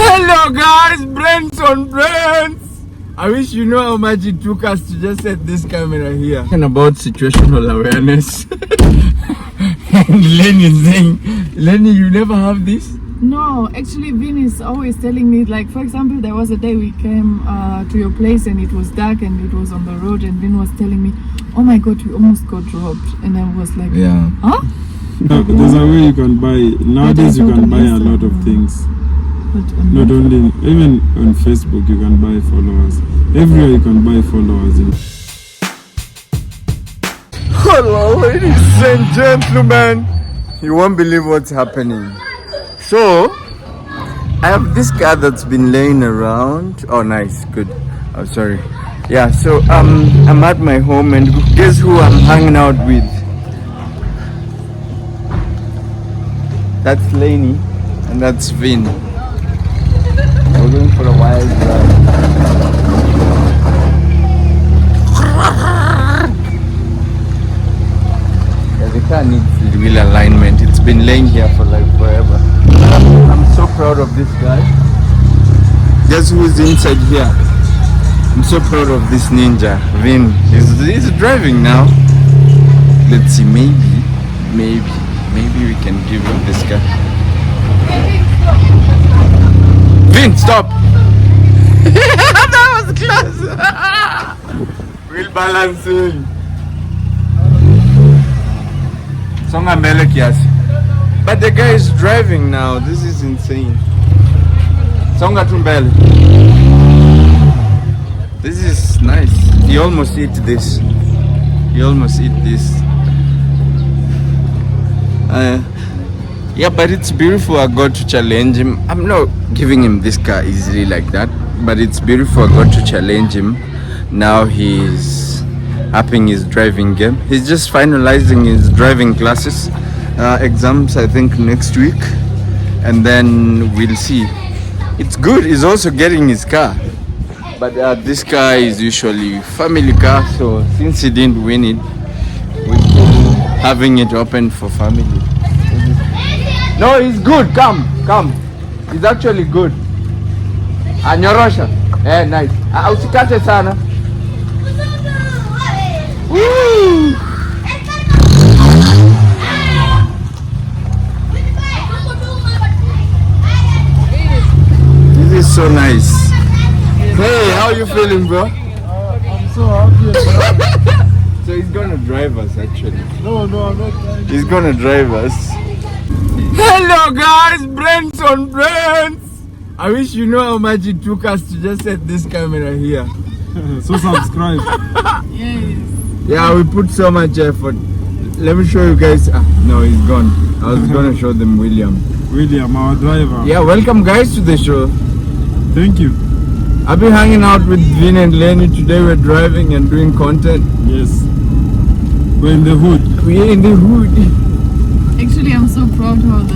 Hello guys, brains on brains. I wish you know how much it took us to just set this camera here. And about situational awareness. And Lenny is saying, Lenny, you never have this? No, actually Vin is always telling me, like, for example, there was a day we came to your place and it was dark and it was on the road, and Vin was telling me, oh my god, we almost got robbed. And I was like, yeah. Huh? No, there's a way you can buy. Nowadays you can buy a lot of things. Not only, even on Facebook you can buy followers. Everywhere you can buy followers. Hello ladies and gentlemen. You won't believe what's happening. So, I have this car that's been laying around. Oh nice, good. Oh sorry. Yeah, so I'm at my home and guess who I'm hanging out with? That's Laney and that's Vin. We're going for a wild ride. Yeah, the car needs the wheel alignment. It's been laying here for like forever. I'm so proud of this guy. Guess who's inside here? I'm so proud of this ninja. Vin. He's driving now. Let's see, maybe we can give him this car. Vin, stop! That was close! Wheel balancing. Songa mbele kiasi. But the guy is driving now. This is insane. Songa tu mbele. This is nice. He almost ate this. Yeah, but it's beautiful. I got to challenge him. I'm not giving him this car easily like that, but it's beautiful. I got to challenge him. Now he's upping his driving game. He's just finalizing his driving classes. Exams, I think, next week. And then we'll see. It's good. He's also getting his car. But this car is usually family car. So since he didn't win it, we're still having it open for family. No, he's good. Come. He's actually good. Anyorosha. Nice. Usikate sana. Woo! This is so nice. Hey, how you feeling, bro? I'm so happy. So he's gonna drive us actually. No, I'm not trying. He's gonna drive us. Hello guys, brains on brains. I wish you know how much it took us to just set this camera here. So subscribe. yes. Yeah, we put so much effort. Let me show you guys. No, he's gone. I was gonna show them William, our driver. Yeah, welcome guys to the show. Thank you. I've been hanging out with Vin and Lenny. Today we're driving and doing content. Yes. We're in the hood. We're in the hood. Actually, I'm so proud how the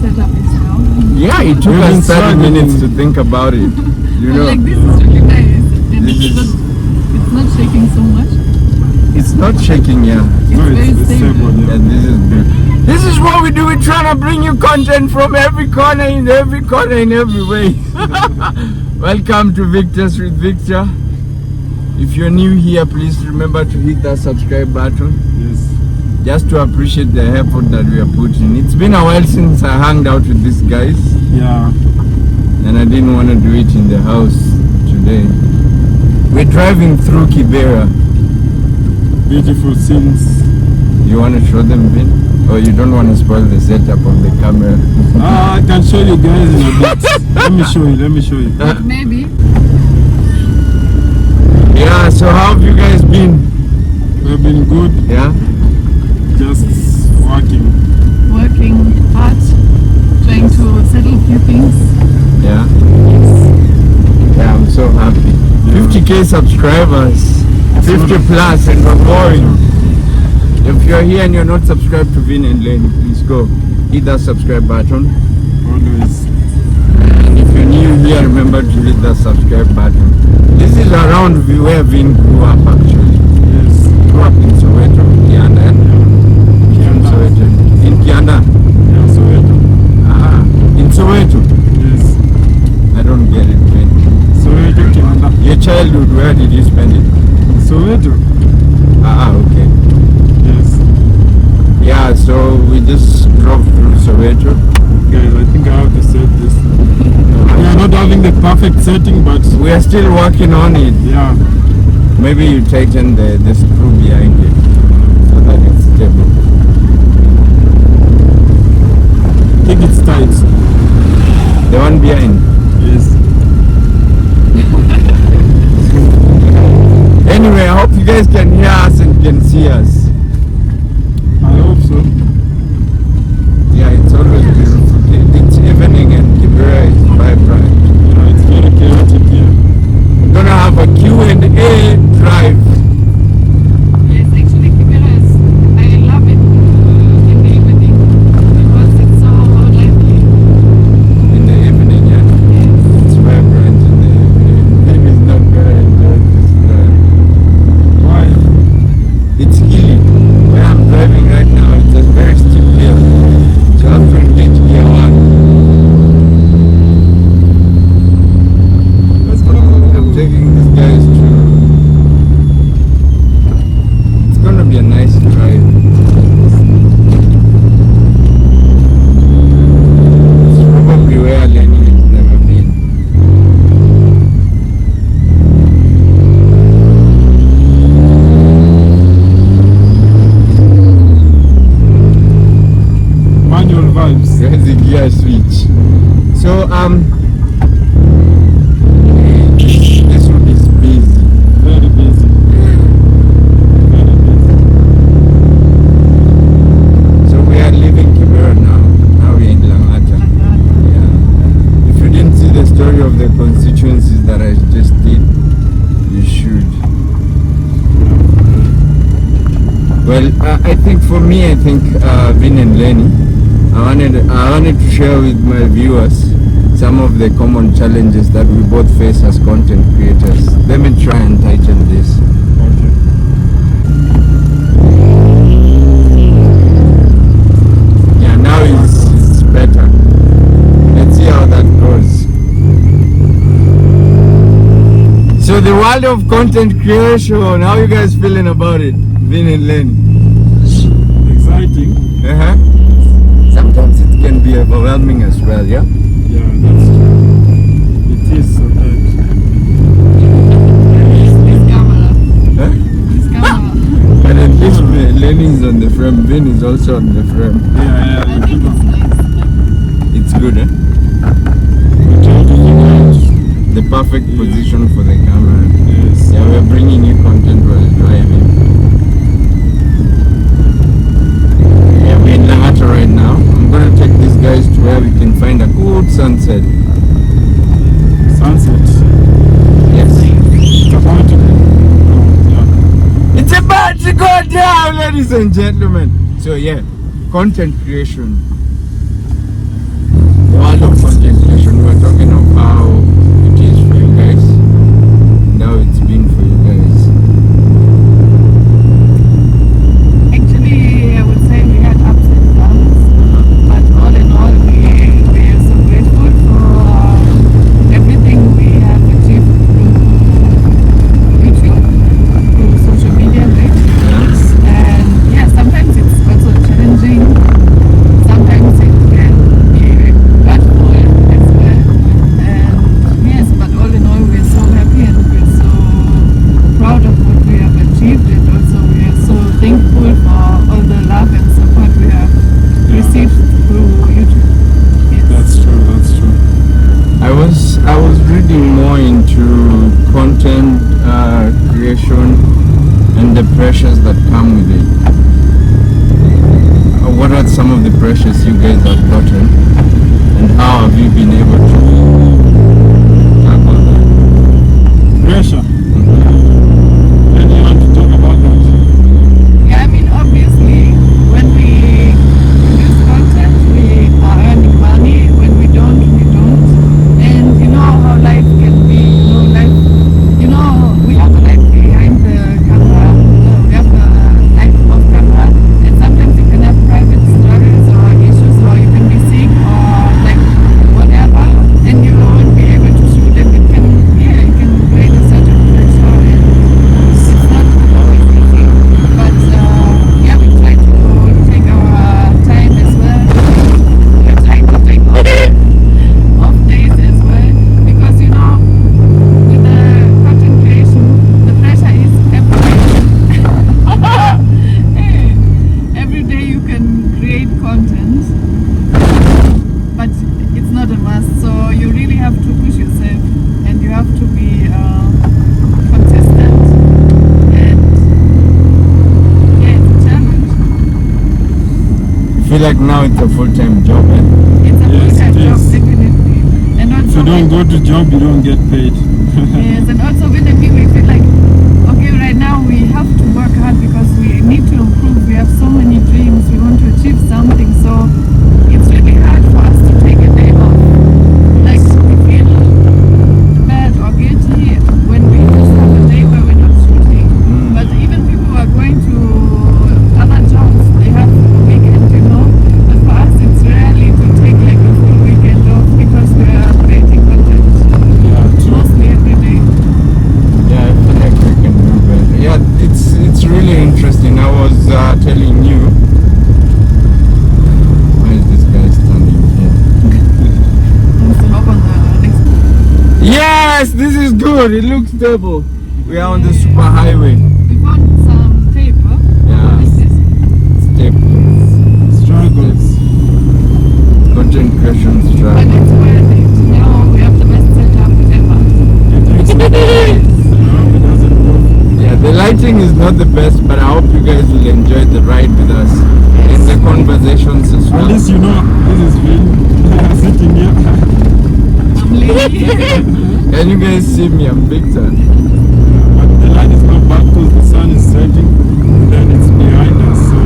setup is now. Yeah, it took us 30 minutes to think about it. You know. Like, this is really nice. And This is- it's not shaking so much. It's not shaking, yeah. No, very it's stable. stable. Yeah. And this is good. This is what we do. We're trying to bring you content from every corner, in every way. Welcome to Victor's with Victor. If you're new here, please remember to hit that subscribe button. Yes. Just to appreciate the effort that we are putting. It's been a while since I hung out with these guys. Yeah. And I didn't want to do it in the house today. We're driving through Kibera. Beautiful scenes. You want to show them, Vin? Or you don't want to spoil the setup of the camera? I can show you guys in a bit. Let me show you. Maybe. Yeah, so how have you guys been? We've been good. Yeah? Just working hard, trying to settle a few things. Yeah? Yeah, I'm so happy. 50k subscribers. 50 plus and we're going. If you're here and you're not subscribed to Vin and Lane, please go. Hit that subscribe button. always. And if you're new here, remember to hit that subscribe button. This is around where Vin grew up actually. Yes. Grew up in Soweto, Kianda. In Kianda. Yeah, Soweto. In Soweto. Yes. childhood, where did you spend it? Soweto. Okay. Yes. Yeah, so we just drove through Soweto. Guys, I think I have to set this. We are not having the perfect setting, but We are still working on it. yeah. Maybe you tighten the screw behind it so that it's stable. I think it's tight. The one behind. Yes. Anyway, I hope you guys can hear us and can see us. I hope so. Yeah, it's always beautiful. It's evening and Kibera is vibrant. Yeah, it's very chaotic here. We're gonna have a Q&A drive. Yes, actually, Kimeras, I love it in the evening because it's so lively. In the evening, yeah. It's vibrant in the evening. Maybe it's not gonna enjoy this drive. Why? It's hilly. Where I'm driving right now, it's a very steep hill. So I'm from Gate Gear 1. Let's go. I'm taking these guys to... It's gonna be a nice drive. It's probably where Lenny has never been. Manual vibes. There's the gear switch. So this road is busy. Very busy. Very busy. So we are leaving Kibera now. Now we're in Langata. Yeah. If you didn't see the story of the constituencies that I just did, you should. Well, I think for me, Vin and Lenny, I wanted to share with my viewers some of the common challenges that we both face as content creators. Let me try and tighten this. Okay. Yeah, now it's better. Let's see how that goes. So the world of content creation, how you guys feeling about it? Vin and Lenny? Exciting. Uh-huh. Sometimes it can be overwhelming as well, yeah? Yeah, that's true. It is sometimes. This camera. Huh? This camera. But at least Lenny is on the frame, Vin is also on the frame. Yeah, I think it's nice. It's good, eh? We try to figure out. The perfect Yeah. position for the camera. Yes. Yeah, we're bringing you content while driving. Yeah, we're in Langata right now. I'm gonna take these guys to where we can find a good sunset. Sunset. Yes. It's about to be. Oh, yeah. It's about to go down, ladies and gentlemen. So yeah, content creation. The world of content creation. We're talking of how it is for you guys. Now it's been for you guys. Actually, I would say we had ups and downs, but all in all, we are so grateful for everything we have achieved through YouTube, through social media, right? And yeah, sometimes it's also challenging. Sometimes it can be hurtful as well. And yes, but all in all, we're so happy and we're so proud of what we have achieved, and also we are so thankful for all the love and support we have received through YouTube. Yes. That's true. That's true. I was reading more into content creation and the pressures that come with it. What are some of the pressures you guys have gotten, and how have you been able to tackle that? Pressure. And you want to talk about that? Yeah, I mean, obviously, when we produce content, we are earning money. When we don't, we don't. And you know how life can be. We have a life behind the camera. We have a life off camera. And sometimes you can have private stories or issues, or you can be sick or like whatever. feel like now it's a full-time job. Eh? It's a Yes, full-time it job, is. definitely. And also If you don't go to job, you don't get paid. yes, and also with the people, we feel like, okay, right now we have to work hard because we need to improve. We have so many dreams. We want to achieve something. So it's really hard for us to take a day off. Like we feel bad or guilty when we just have a day where we're not shooting. But even people who are going to other jobs, they have a weekend, you know. But for us, it's rarely to take like a full weekend off because we are creating content Yeah, true. mostly every day. Yeah, I feel like we can do better. Yeah, it's really interesting. I was telling you. Why is this guy standing here? Let's hop on the next. Yes, this is good. It looks stable. We are on the super highway. We found some tape. Huh? Yeah. What is this? Stable. Struggles. Content creation And struggle. it's worth it. Now we have the best setup ever. It looks like it doesn't work. Yeah, the lighting is not the best, but I hope you guys will enjoy the ride with us and the conversations as At well. least you know this is Vin sitting here. I'm lazy. Can you guys see me? I'm Victor. But the light is not bad because the sun is setting. Then it's behind us. So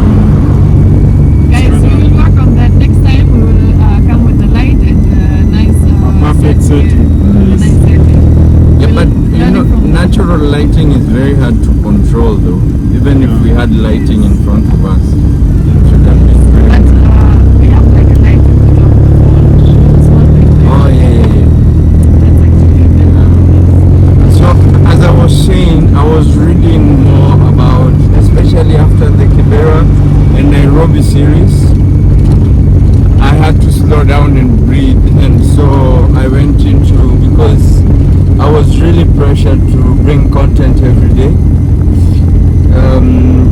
Guys, we will work on that. Next time we will come with the light and nice perfect setting. Nice Yes. setting. Yeah, We'll but you learn know, it from- natural lighting is very hard to control though. Even if Yeah. we had lighting in front of us, it should have been very But we have like a light in the top small thing. Oh yeah, yeah, yeah. That's actually better. So as I was saying, I was reading more about, especially after the Kibera and Nairobi series, I had to slow down and breathe, and so I went into, because I was really pressured to bring content every day.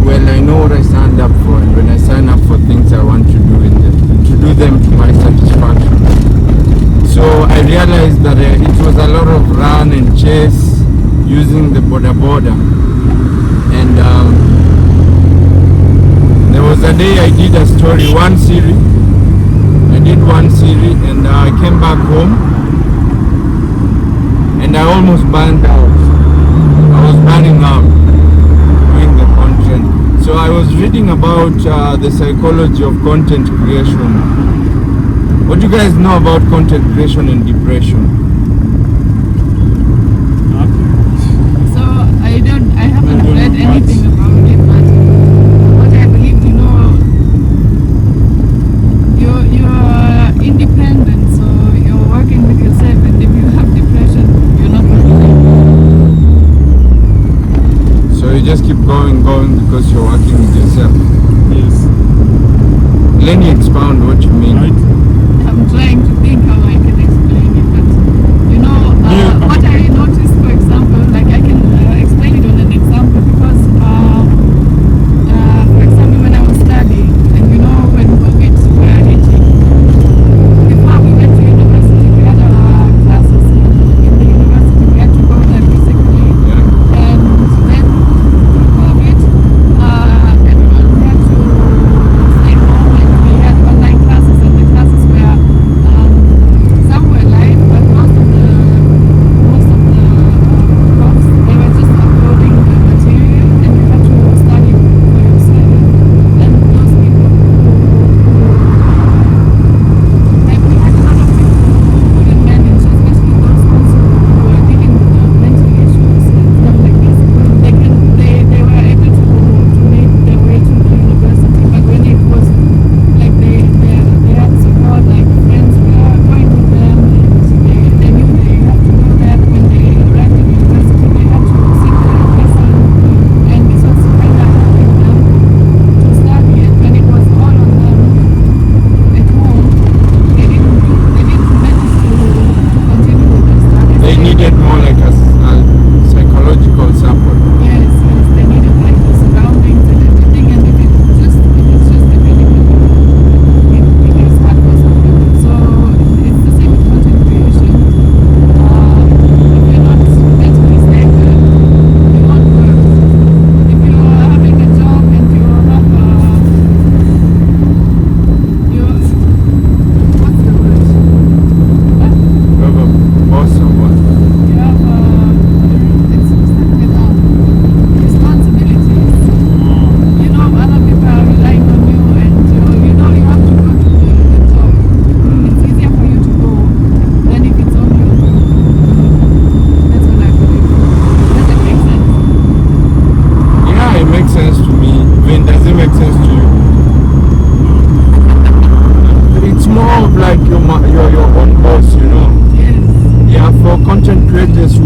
Well, I know what I signed up for, and when I sign up for things, I want to do them to my satisfaction. So I realized that it was a lot of run and chase using the border. And there was a day I did a story, one series. I did one series and I came back home and I almost burned out. I was burning out doing the content. So I was reading about the psychology of content creation. What do you guys know about content creation and depression? So I haven't I don't read know much. anything about it, but what I believe, you know, you're independent, so you're working with yourself, and if you have depression, you're not working. So you just keep going because you're working with yourself. Yes. Let me expound what you mean. Right? I'm trying to think how I can explain it, but you know, Yeah. what I noticed, for example, like I can explain it on an example because, for example, when I was studying, and you know, when COVID were hitting, before we went to university, we had our classes in the university, we had to go there physically, Yeah. and then COVID, everyone had to stay home, and we had online classes.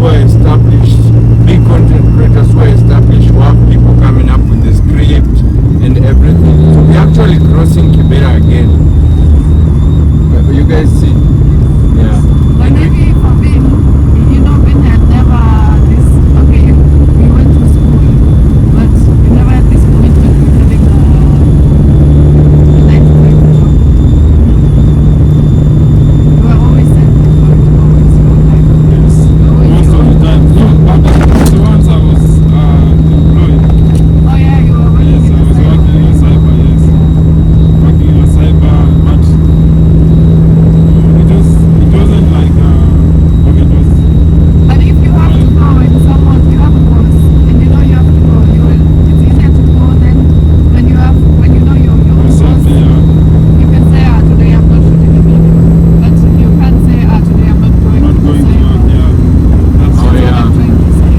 who are established, big content creators who are established, who have people coming up with the script and everything. So we're actually crossing Kibera again. You guys see? Yeah. But maybe for Vin, you know, Vin had never this. Okay, we went to school, but we never had this commitment to having a 9 to 5 job. We were always said that we were always full time. Yes. Most of the time. No, but the ones I was employed. Oh yeah, you were working Yes, in I was the working in a cyber, yes. Working in a cyber, but it wasn't like okay, it was But if you have to go and someone, you have a boss, and you know you have to go, it's easier to go than when you know your boss. something You can say, today I'm not shooting a video. But you can't say, today I'm not going not to going to cyber. work, yeah. That's Oh, That's what yeah. I'm trying to say.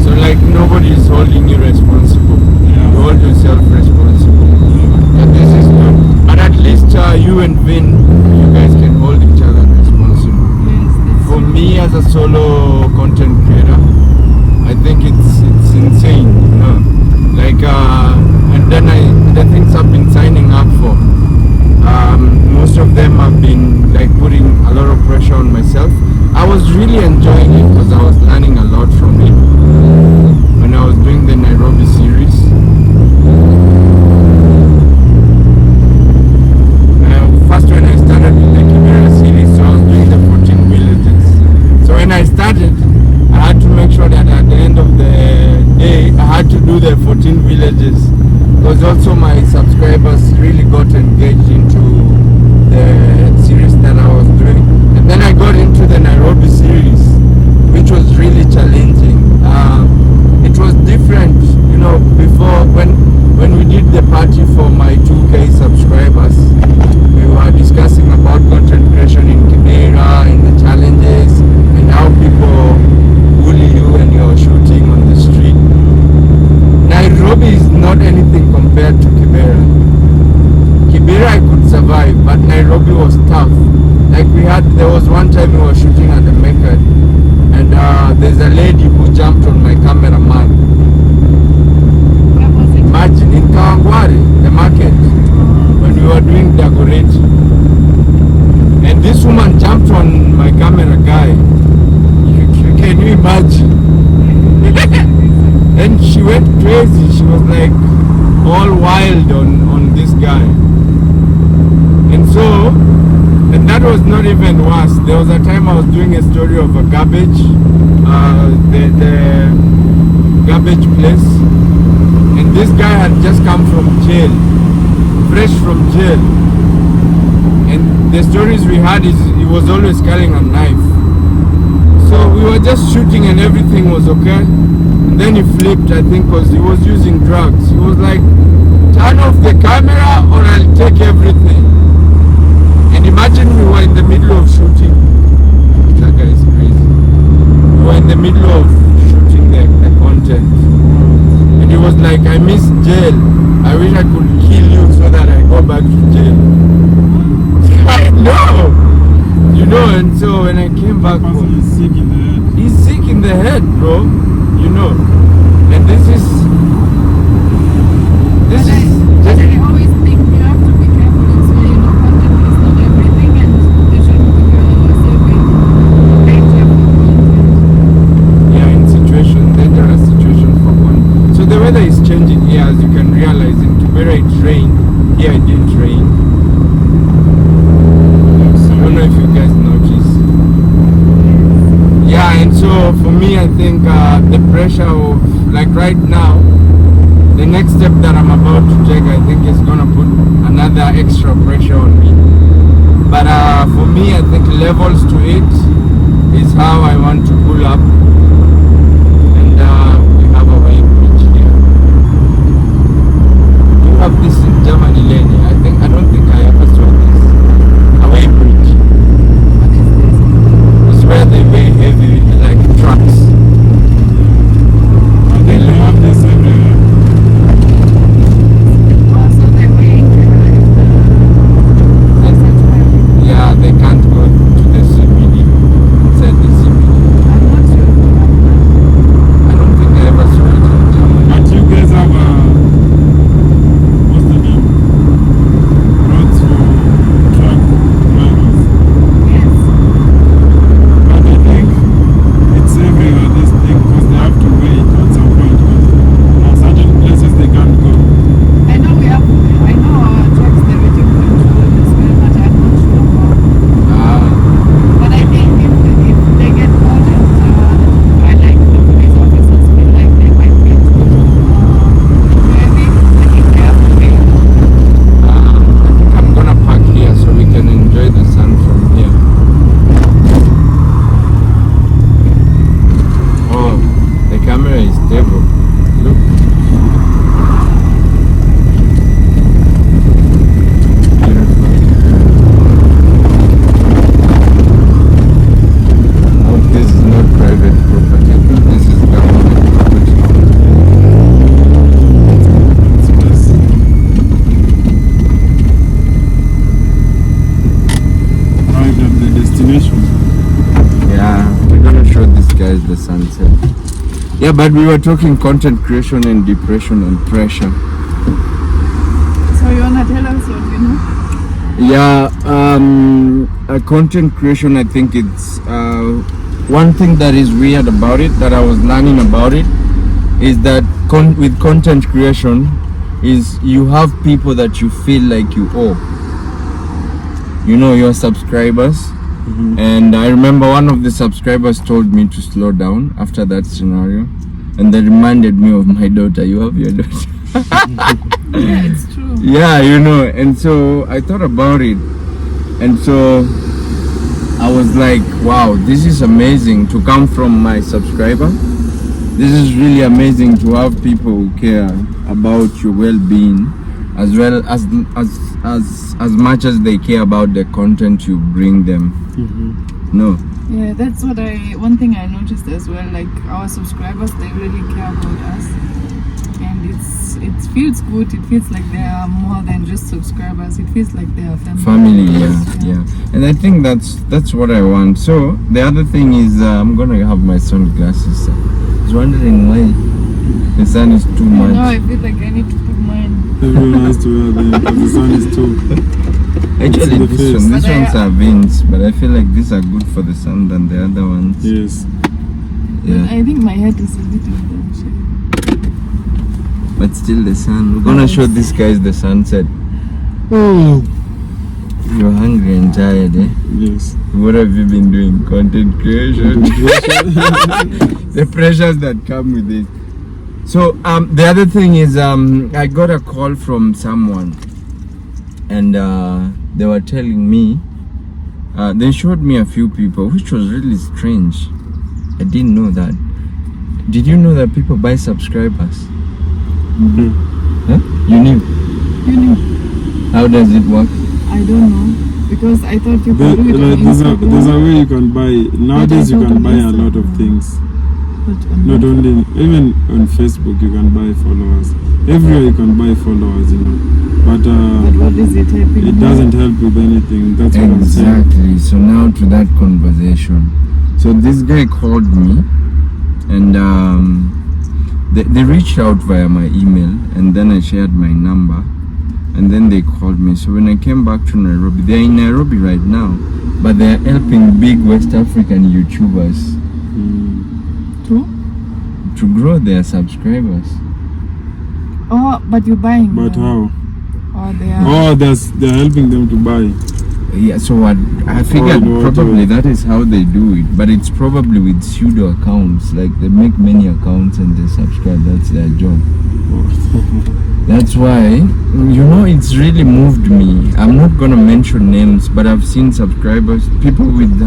So like nobody is holding you responsible. Yeah. You hold yourself responsible. And this is good. But at least you and Vin, you guys can hold each other responsible. Yes, that's For me as a solo content creator, I think it's insane, you know. Like and then the things I've been signing up for, most of them have been like putting a lot of pressure on myself. I was really enjoying it because I was learning a lot from it when I was doing the Nairobi series. First when I started with the Kibera series, so I was doing the 14 villages. So when I started, I had to make sure that at the end of the day, I had to do the 14 villages. Because also my subscribers really got engaged into the series that I was doing. And then I got into the Nairobi series, which was really challenging. It was different, you know, before when we did the party for my 2K subscribers, we were discussing about content creation in Kibera and the challenges and how people bully you when you're shooting on the street. Nairobi is not anything compared to Kibera. Kibera I could survive, but Nairobi was tough. Like there was one time we were shooting at the Mecca, and there's a lady who jumped on my cameraman. Where was it? Imagine in Kawangware, the market, when we were doing Dagoretti. And this woman jumped on my camera guy. Can you imagine? And she went crazy. She was like all wild on this guy. And that was not even worse. There was a time I was doing a story of a garbage, the garbage place. And this guy had just come from jail, fresh from jail. And the stories we had is he was always carrying a knife. So we were just shooting and everything was okay. And then he flipped, I think, because he was using drugs. He was like, turn off the camera or I'll take everything. And imagine we were in the middle of shooting. That guy is crazy. We were in the middle of shooting the content. And he was like, I miss jail. I wish I could kill you so that I go back to jail. I know! You know, and so when I came back home, he's sick in the head. he's sick in the head, bro. You know. And this is But I always think you have to be careful also, you know, content is not everything and you shouldn't put yourself in danger for content. yeah, in dangerous situations for one. So the weather is changing here, as you can realize. In Kibera it rained. Here it didn't rain. I don't know if you guys noticed. Yeah, and so for me, I think the pressure of, like right now, the next step that I'm about to take, I think is gonna put another extra pressure on me. But for me, I think levels to it is how I want to pull up. And we have a way bridge here. You have this in Germany, Lenny. I don't think I ever saw this. A way bridge. What is this? It's where they weigh heavy, like trucks. I think they have this everywhere. Also, they're weighing Yeah, they can't go to the CBD, inside the CBD. is the sunset. Yeah, but we were talking content creation and depression and pressure. So you wanna tell us what you know? Yeah, content creation, I think it's one thing that is weird about it, that I was learning about it, is that with content creation is you have people that you feel like you owe. You know, your subscribers. Mm-hmm. And I remember one of the subscribers told me to slow down after that scenario, and that reminded me of my daughter. You have your daughter. Yeah, it's true. Yeah, you know, and so I thought about it, and so I was like, wow, this is amazing to come from my subscriber. This is really amazing to have people who care about your well-being, as well as much as they care about the content you bring them. Mm-hmm. No. Yeah, that's what one thing I noticed as well, like our subscribers, they really care about us. And it feels good, it feels like they are more than just subscribers, it feels like they are family. Yeah. And I think that's what I want. So the other thing is I'm gonna have my sunglasses. I was wondering why the sun is too much. No, I feel like I need to put mine. Everyone has to wear them because the sun is too. Actually, the these face. ones are Vins, but I feel like these are good for the sun than the other ones. Yes. Yeah. I think my head is a little bit. But still the sun. We're gonna show these guys the sunset. Oh. You're hungry and tired, eh? Yes. What have you been doing? Content creation. The pressures that come with it. So the other thing is I got a call from someone, and they were telling me they showed me a few people, which was really strange. I didn't know that. Did you know that people buy subscribers? Mm-hmm. Huh? You knew? You know, How does it work? I don't know, because I thought you could do it on There's a Instagram. way you can buy. Nowadays you can buy a lot of things. But on Not only, even on Facebook you can buy followers. Everywhere you can buy followers, you know. But what is it helping? it doesn't help with anything. That's what I'm saying. Exactly. So now to that conversation. So this guy called me, and they reached out via my email, and then I shared my number, and then they called me. So when I came back to Nairobi, they're in Nairobi right now, but they're helping big West African YouTubers to grow their subscribers. Oh, but you're buying. But them. how? Or they are. Oh, they're helping them to buy. Yeah, so what I figured probably that is how they do it, but it's probably with pseudo accounts. Like they make many accounts and they subscribe. That's their job. That's why, you know, it's really moved me. I'm not gonna mention names, but I've seen subscribers, people with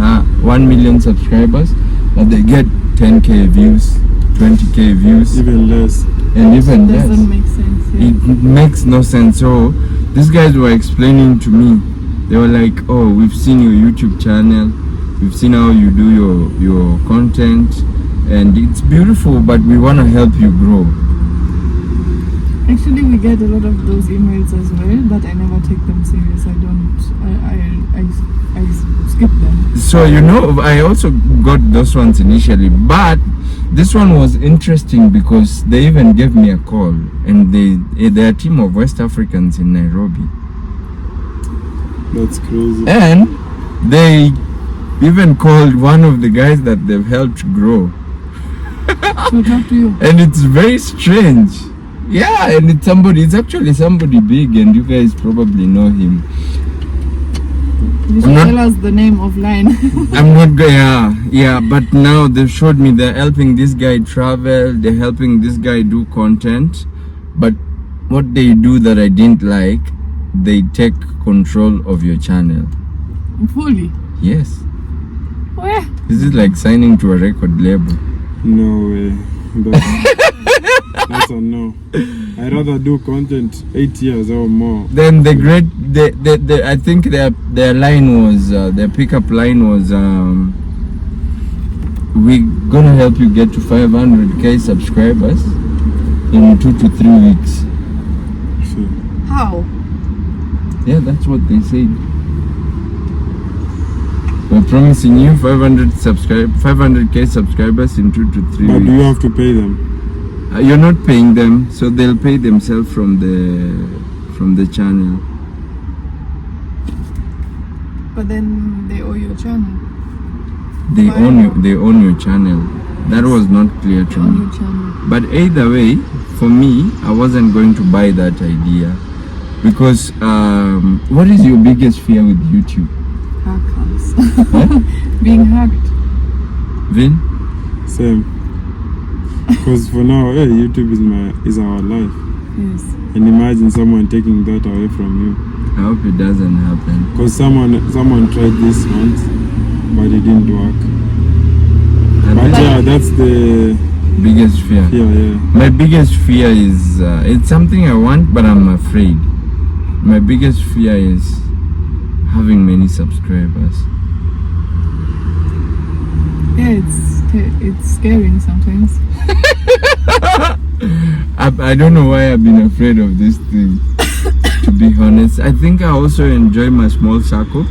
1 million subscribers, but they get 10k views, 20k views, Even less. and even less. Doesn't make sense. Yeah. It makes no sense. So these guys were explaining to me. They were like, oh, we've seen your YouTube channel, we've seen how you do your content, and it's beautiful, but we want to help you grow. Actually, we get a lot of those emails as well, but I never take them serious. I don't. I skip them. So, you know, I also got those ones initially, but this one was interesting because they even gave me a call, and they're a team of West Africans in Nairobi. That's crazy. And they even called one of the guys that they've helped grow. So talk to you. And it's very strange. Yeah, and it's actually somebody big, and you guys probably know him. You should tell us the name offline. I'm not going, yeah, but now they've showed me they're helping this guy travel, they're helping this guy do content, but what they do that I didn't like, they take control of your channel. Fully. Yes. Where? This is like signing to a record label. No way. That's a no. I'd rather do content 8 years or more. Then the I think their line was their pickup line was we're gonna help you get to 500k subscribers in 2 to 3 weeks. Sure. How? Yeah, that's what they said. We're promising you 500k subscribers in 2 to 3 But weeks. do you have to pay them? You're not paying them, so they'll pay themselves from the channel. But then they owe your channel. They Why? own your channel. That was not clear They to own me. your channel. But either way, for me, I wasn't going to buy that idea because what is your biggest fear with YouTube? Hackers. Huh? Being hacked. Vin? Same. Because for now, YouTube is our life. Yes. And imagine someone taking that away from you. I hope it doesn't happen. Because someone tried this once, but it didn't work. But yeah, that's the Biggest fear. yeah. My biggest fear is it's something I want, but I'm afraid. My biggest fear is having many subscribers. Yeah, it's scary sometimes. I don't know why I've been afraid of this thing. To be honest, I think I also enjoy my small circle.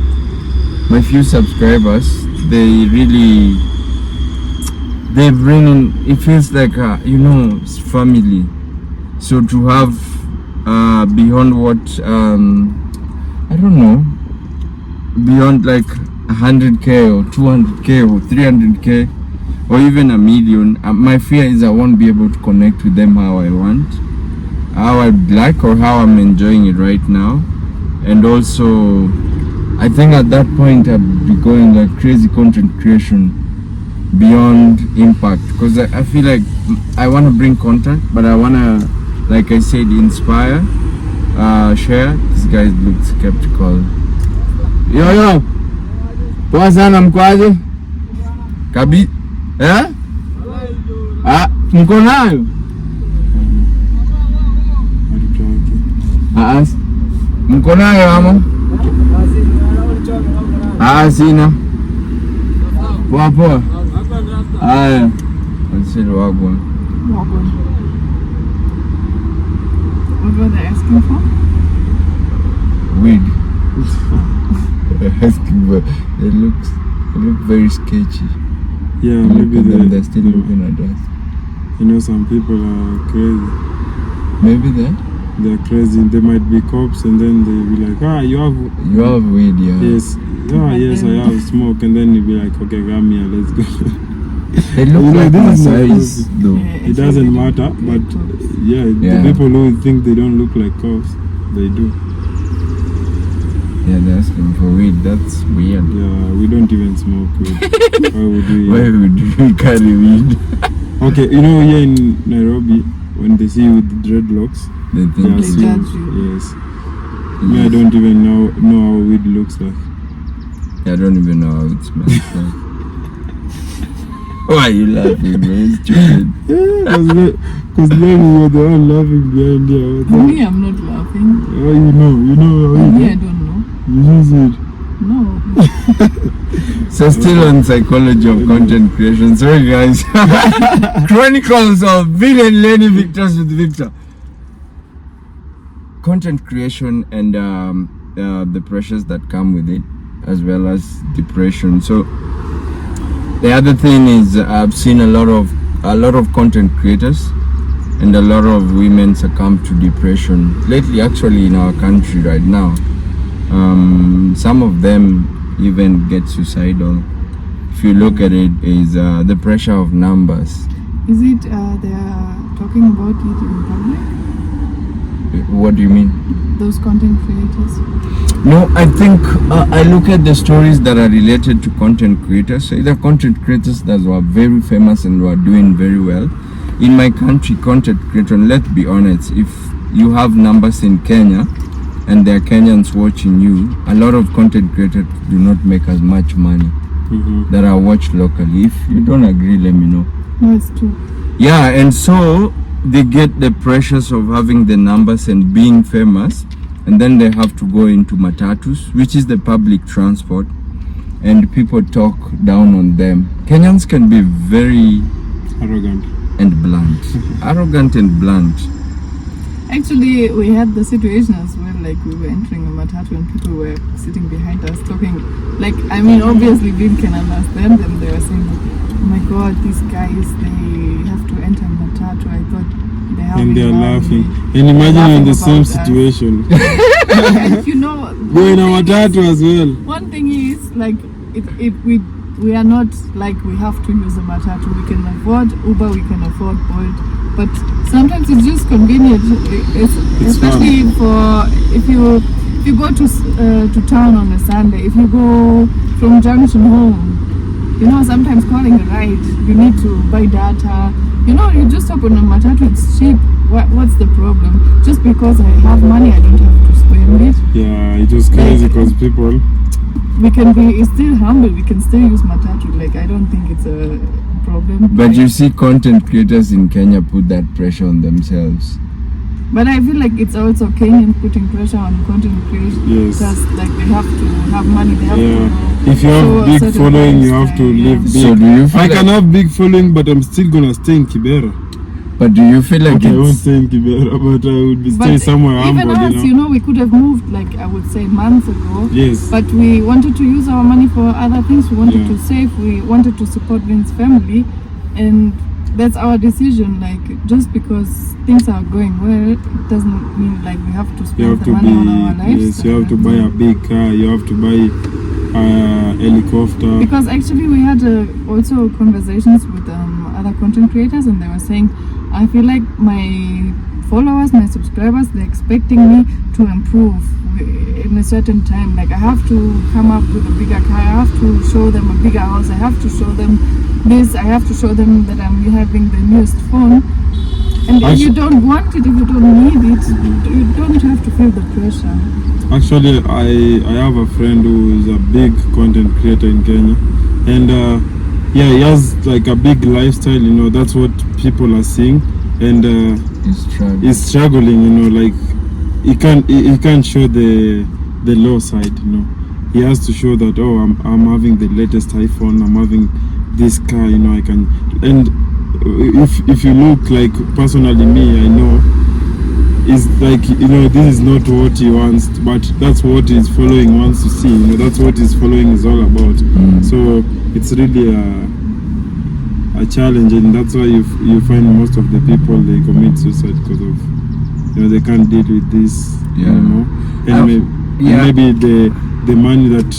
My few subscribers, they bring in. It feels like it's family. So to have beyond what I don't know, beyond like 100k or 200k or 300k or even a million, my fear is I won't be able to connect with them how I want, how I'd like, or how I'm enjoying it right now. And also I think at that point I'd be going like crazy content creation beyond impact, because I feel like I want to bring content, but I want to, like I said, inspire, share. This guy looks skeptical. Yo, poa sana, mkwaje? Kabi, mko nayo? Mko nayo ama? Sina. Poa. Haya. Ansel wagwa. What were they asking for? Weed. Asking for, they look very sketchy. Yeah, Look maybe at them, they're still looking at us. some people are crazy. Maybe They're crazy. They might be cops, and then they be like, you have weed, yeah. yes, yes, I have smoke, and then you be like, okay, come here, let's go. They look like this my is size though. It doesn't matter, but Yeah. the people who think they don't look like cops, they do. Yeah, they're asking for weed. That's weird. Yeah, we don't even smoke weed. Why would we? Why would you carry weed? Okay, here in Nairobi, when they see you with dreadlocks, They they think are They serious. judge you. Yes. Me, I don't even know how weed looks like. I don't even know how it smells like. Why are you laughing, bro? It's stupid. Because then you were the one laughing behind here. For me, I'm not laughing. Oh, you know For how me, I you don't know. use it. No. So still on psychology of content creation. Sorry guys. Chronicles of Vin and Lenny Victors with Victor. Content creation and the pressures that come with it, as well as depression. So the other thing is I've seen a lot of content creators and a lot of women succumb to depression lately, actually in our country right now. Some of them even get suicidal. If you look at it, is the pressure of numbers. Is it they are talking about it in public? What do you mean? Those content creators? No, I think I look at the stories that are related to content creators. So either content creators that were very famous and were doing very well. In my country, content creators, let's be honest, if you have numbers in Kenya and there are Kenyans watching you, a lot of content creators do not make as much money that are watched locally. If you don't agree, let me know. No, it's true. Yeah, and so they get the pressures of having the numbers and being famous, and then they have to go into matatus, which is the public transport, and people talk down on them. Kenyans can be very Arrogant. and blunt. Arrogant and blunt. Actually, we had the situation as well, like we were entering a matatu and people were sitting behind us talking. Like, I mean, obviously, Vin can understand them. They were saying, oh my God, these guys, they have to enter a matatu. I thought they have And they're money. laughing. And imagine in the same about us. situation. And you know, Go in a one thing matatu as well. one thing is, like, if we are not like we have to use a matatu. We can afford Uber, we can afford Bolt, but sometimes it's just convenient, especially if you go to town on a Sunday. If you go from junction home, you know, sometimes calling a ride, you need to buy data. You know, you just hop on a matatu, it's cheap. What's the problem? Just because I have money, I don't have to spend it. Yeah, it was crazy because people. We can be still humble. We can still use matatu. Like, I don't think it's a problem. But you see, content creators in Kenya put that pressure on themselves. But I feel like it's also Kenyan putting pressure on content creators. Yes. Just like they have to have money. They have to. If you show a have big certain following, you have to lifestyle, live big. So do you feel I like, can have big following, but I'm still gonna stay in Kibera. but do you feel like Okay, I won't it's, stay in Kibera, but I would be But stay somewhere even humble, us, you know. we could have moved, like, I would say, months ago. Yes. But we wanted to use our money for other things. We wanted Yeah. to save. We wanted to support Vin's family, and that's our decision. Like, just because things are going well, it doesn't mean like we have to You spend have the to money on our be, lives. yes, you have to buy a big car, you have to buy a helicopter. Because actually we had also conversations with other content creators, and they were saying, I feel like my followers, my subscribers, they're expecting me to improve in a certain time. Like, I have to come up with a bigger car, I have to show them a bigger house, I have to show them this, I have to show them that I'm having the newest phone. And if you don't want it, if you don't need it, you don't have to feel the pressure. Actually, I have a friend who is a big content creator in Kenya, and yeah, he has like a big lifestyle. You know, that's what people are seeing, and he's struggling. You know, like he can't show the low side. You know, he has to show that, oh, I'm having the latest iPhone, I'm having this car. You know, I can. And if you look, like, personally, me, I know. Is like, you know, this is not what he wants, but that's what his following wants to see. You know, that's what his following is all about. So it's really a challenge, and that's why you find most of the people, they commit suicide because of, you know, they can't deal with this. Yeah. You know, and maybe the money that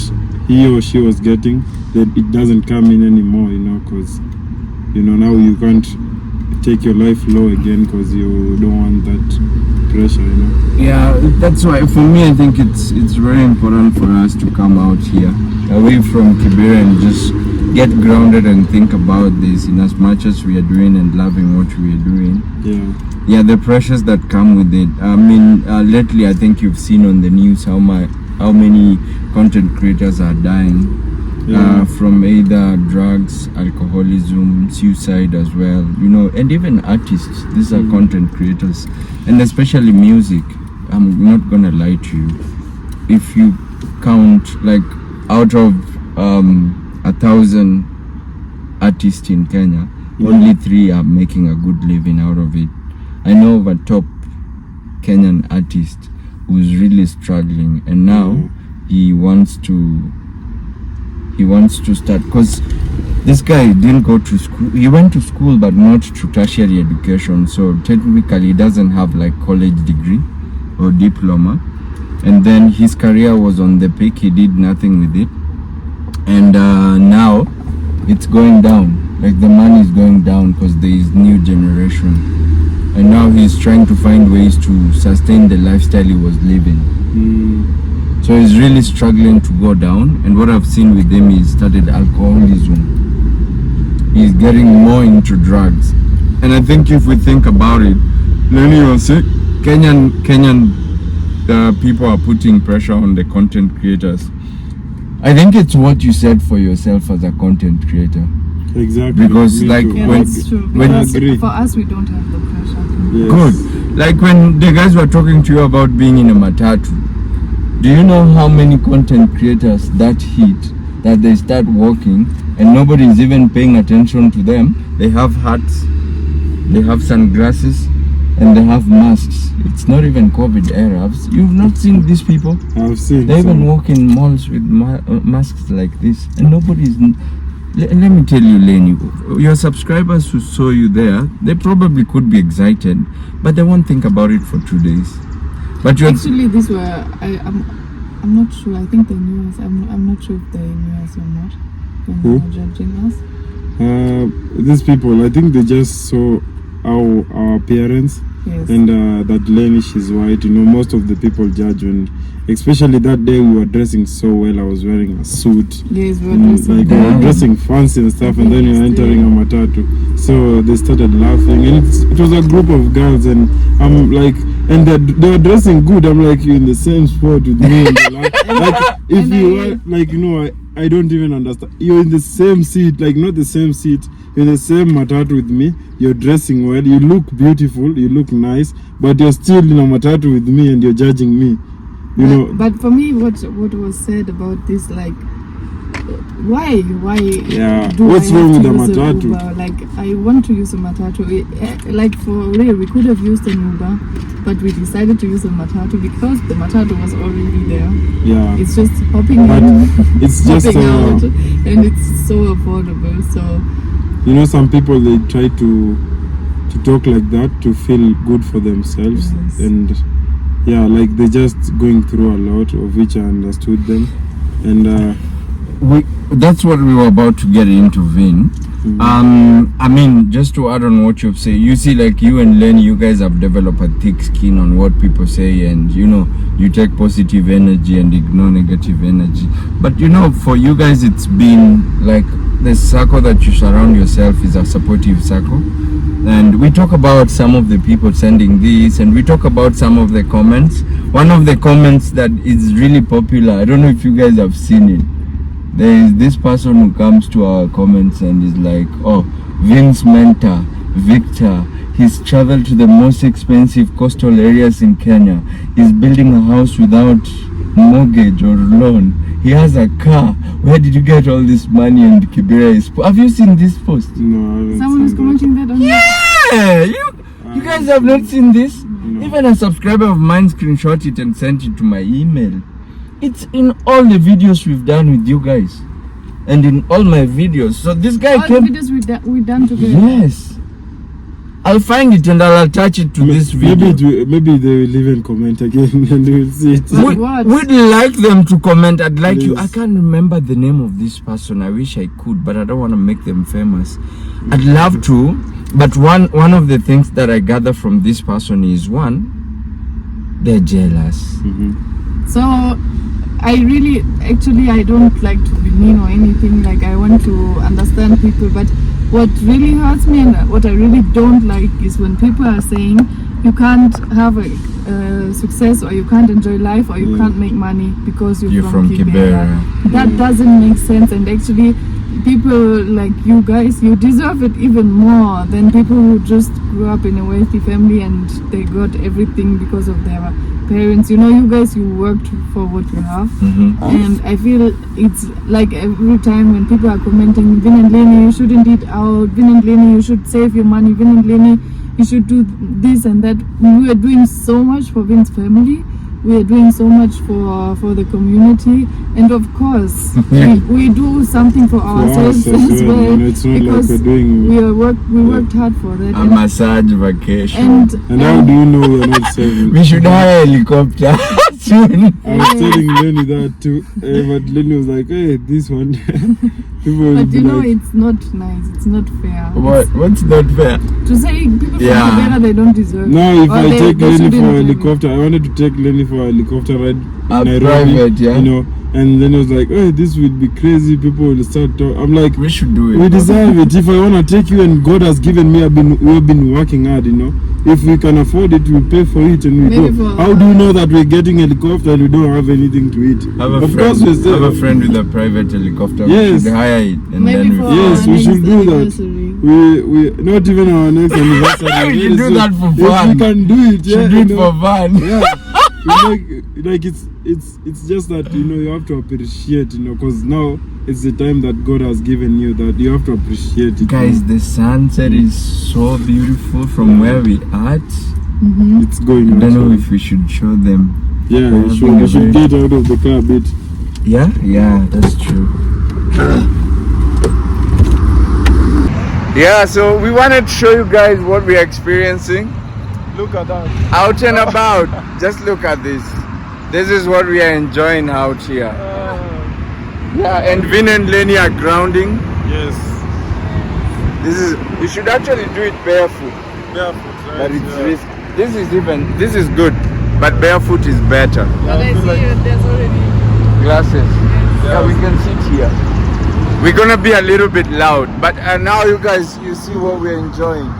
he or she was getting, that it doesn't come in anymore. You know, because, you know, now you can't take your life low again because you don't want that pressure, you know. Yeah, that's why for me I think it's very important for us to come out here, away from Kibera, and just get grounded and think about this in as much as we are doing and loving what we are doing. Yeah, the pressures that come with it. I mean, lately I think you've seen on the news how many content creators are dying. From either drugs, alcoholism, suicide as well, you know, and even artists. These are content creators, and especially music. I'm not gonna lie to you. If you count, like, out of 1,000 artists in Kenya, only 3 are making a good living out of it. I know of a top Kenyan artist who's really struggling, and now he wants to start, because this guy didn't go to school. He went to school, but not to tertiary education, so technically he doesn't have like college degree or diploma. And then his career was on the peak, he did nothing with it, and now it's going down. Like, the money is going down because there is new generation, and now he's trying to find ways to sustain the lifestyle he was living. So he's really struggling to go down, and what I've seen with him is started alcoholism. He's getting more into drugs, and I think if we think about it, Lenny will say Kenyan people are putting pressure on the content creators. I think it's what you said for yourself as a content creator. Exactly. Because, like, that's true. Because for us, we don't have the pressure. Yes. Good. Like, when the guys were talking to you about being in a matatu, do you know how many content creators that hit, that they start walking and nobody is even paying attention to them? They have hats, they have sunglasses, and they have masks. It's not even COVID era. You've not seen these people? I've seen. They even walk in malls with masks like this, and nobody's. Let me tell you, Lenny, your subscribers who saw you there, they probably could be excited, but they won't think about it for 2 days. But you're actually, these were I'm not sure. I think they knew us. I'm not sure if they knew us or not when they were judging us. These people, I think they just saw our appearance. Yes. And that Lenny, she's white. You know, most of the people judge, and especially that day we were dressing so well. I was wearing a suit. Yes, we were dressing. Like we were dressing fancy and stuff, and then we were entering a matatu. So they started laughing, and it was a group of girls, and I'm like, and they were dressing good. I'm like, you're in the same spot with me. And like if you were, like, you know, I don't even understand. You're in the same seat, like not the same seat. You're in the same matatu with me. You're dressing well. You look beautiful. You look nice. But you're still in a matatu with me, and you're judging me. You know. But for me, what was said about this, like, why? Yeah. Do What's I wrong have with to the use matatu? Uber? Like, I want to use a matatu. Like, for real, we could have used an Uber, but we decided to use a matatu because the matatu was already there. Yeah. It's just hopping But in, it's just hopping out, and it's so affordable. So, you know, some people, they try to talk like that to feel good for themselves. Yes. And yeah, like they're just going through a lot, of which I understood them. And that's what we were about to get into, Vin. I mean, just to add on what you've said, you see, like you and Lenny, you guys have developed a thick skin on what people say, and you know, you take positive energy and ignore negative energy. But you know, for you guys, it's been like the circle that you surround yourself is a supportive circle. And we talk about some of the people sending this, and we talk about some of the comments. One of the comments that is really popular, I don't know if you guys have seen it. There is this person who comes to our comments and is like, oh, Vin's mentor, Victor, he's traveled to the most expensive coastal areas in Kenya. He's building a house without mortgage or loan. He has a car. Where did you get all this money? And Kibera is... Have you seen this post? no, I haven't someone is seen commenting that on Yeah! You guys have not seen this? No. Even a subscriber of mine screenshot it and sent it to my email. It's in all the videos we've done with you guys. And in all my videos. So this guy all the came... videos we done together. Yes. I'll find it and I'll attach it to this video. Maybe they will even comment again and they will see it. But what? We'd like them to comment. I'd like you. Please. I can't remember the name of this person. I wish I could, but I don't want to make them famous. I'd love to, but one of the things that I gather from this person is, one, they're jealous. So I really, actually, I don't like to be mean or anything. Like, I want to understand people, but what really hurts me and what I really don't like is when people are saying you can't have a success, or you can't enjoy life, or you can't make money because you're from Kibera. That doesn't make sense. And actually, people like you guys, you deserve it even more than people who just grew up in a wealthy family and they got everything because of their parents. You know, you guys, you worked for what you have. And I feel it's like every time when people are commenting, Vin and Lenny, you shouldn't eat out, Vin and Lenny, you should save your money, Vin and Lenny, you should do this and that. We are doing so much for Vin's family. We are doing so much for the community, and of course we do something for ourselves as well, you know, it's not because like we're doing, we worked hard for that. A massage vacation. and how do you know we're not saving? We should hire a helicopter soon. I was telling Lenny that too, but Lenny was like, hey, this one. People will But be you know, like, it's not nice. It's not fair. What's not fair? To say people from Yeah. Kibera, they don't deserve. now if or I take they Lenny shouldn't for a have it. helicopter, I wanted to take Lenny for a helicopter ride in A Nairobi, private, yeah. you know, and then I was like, hey, this will be crazy, people will start talking. I'm like, We should do it. we deserve it. If I want to take you and God has given me, we've been working hard, you know. If we can afford it, we pay for it and we Maybe go. for- How do you know that we're getting a helicopter and we don't have anything to eat? Of course we say, have a friend with a private helicopter. Yes. We should hire it and Maybe then for we Yes, our we should next do that. anniversary. we not even our next anniversary. We should do that for If fun. we can do it, should do it for fun. Yeah, like it's just that, you know, you have to appreciate, you know, because now it's the time that God has given you, that you have to appreciate it. Guys, the sunset is so beautiful from where we are. it's going I on. don't know So, if we should show them. yeah, I we think should very- get out of the car a bit. Yeah, that's true. Yeah, so we wanted to show you guys what we are experiencing Look at that. out and about. Just look at this. This is what we are enjoying out here. Yeah, and Vin and Lenny are grounding. Yes. You should actually do it barefoot, Barefoot, right? but it's risky. This is good, but barefoot is better. But I feel see like- there's already. Glasses. Yeah, we can sit here. We're gonna be a little bit loud, but now you guys, you see what we're enjoying.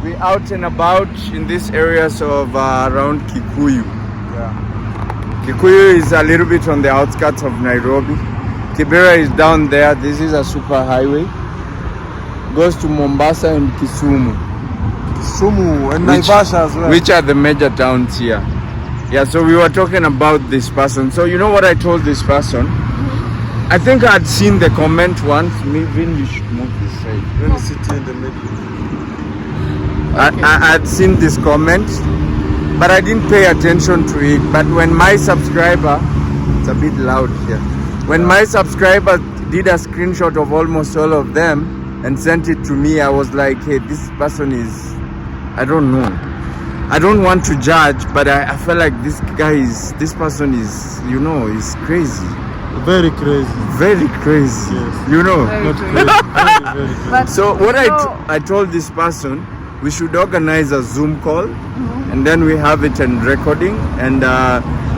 We're out and about in these areas of around Kikuyu. Yeah. Kikuyu is a little bit on the outskirts of Nairobi. Kibera is down there. This is a super highway. Goes to Mombasa and Kisumu, Sumu and Which- Naivasha as well. which are the major towns here. Yeah, so we were talking about this person. So you know what I told this person? I think I'd seen the comment once. Maybe you should move this side. Let me sit here in the middle. I'd seen this comment, but I didn't pay attention to it. But when my subscriber, it's a bit loud here, when my subscriber did a screenshot of almost all of them and sent it to me, I was like, hey, this person is, I don't know. I don't want to judge, but I feel like this person is, you know, is crazy. Very crazy. Very crazy. Yes. You know. Very Not crazy. crazy. Very, very crazy. But So what so- I told this person, we should organize a Zoom call, and then we have it in recording, and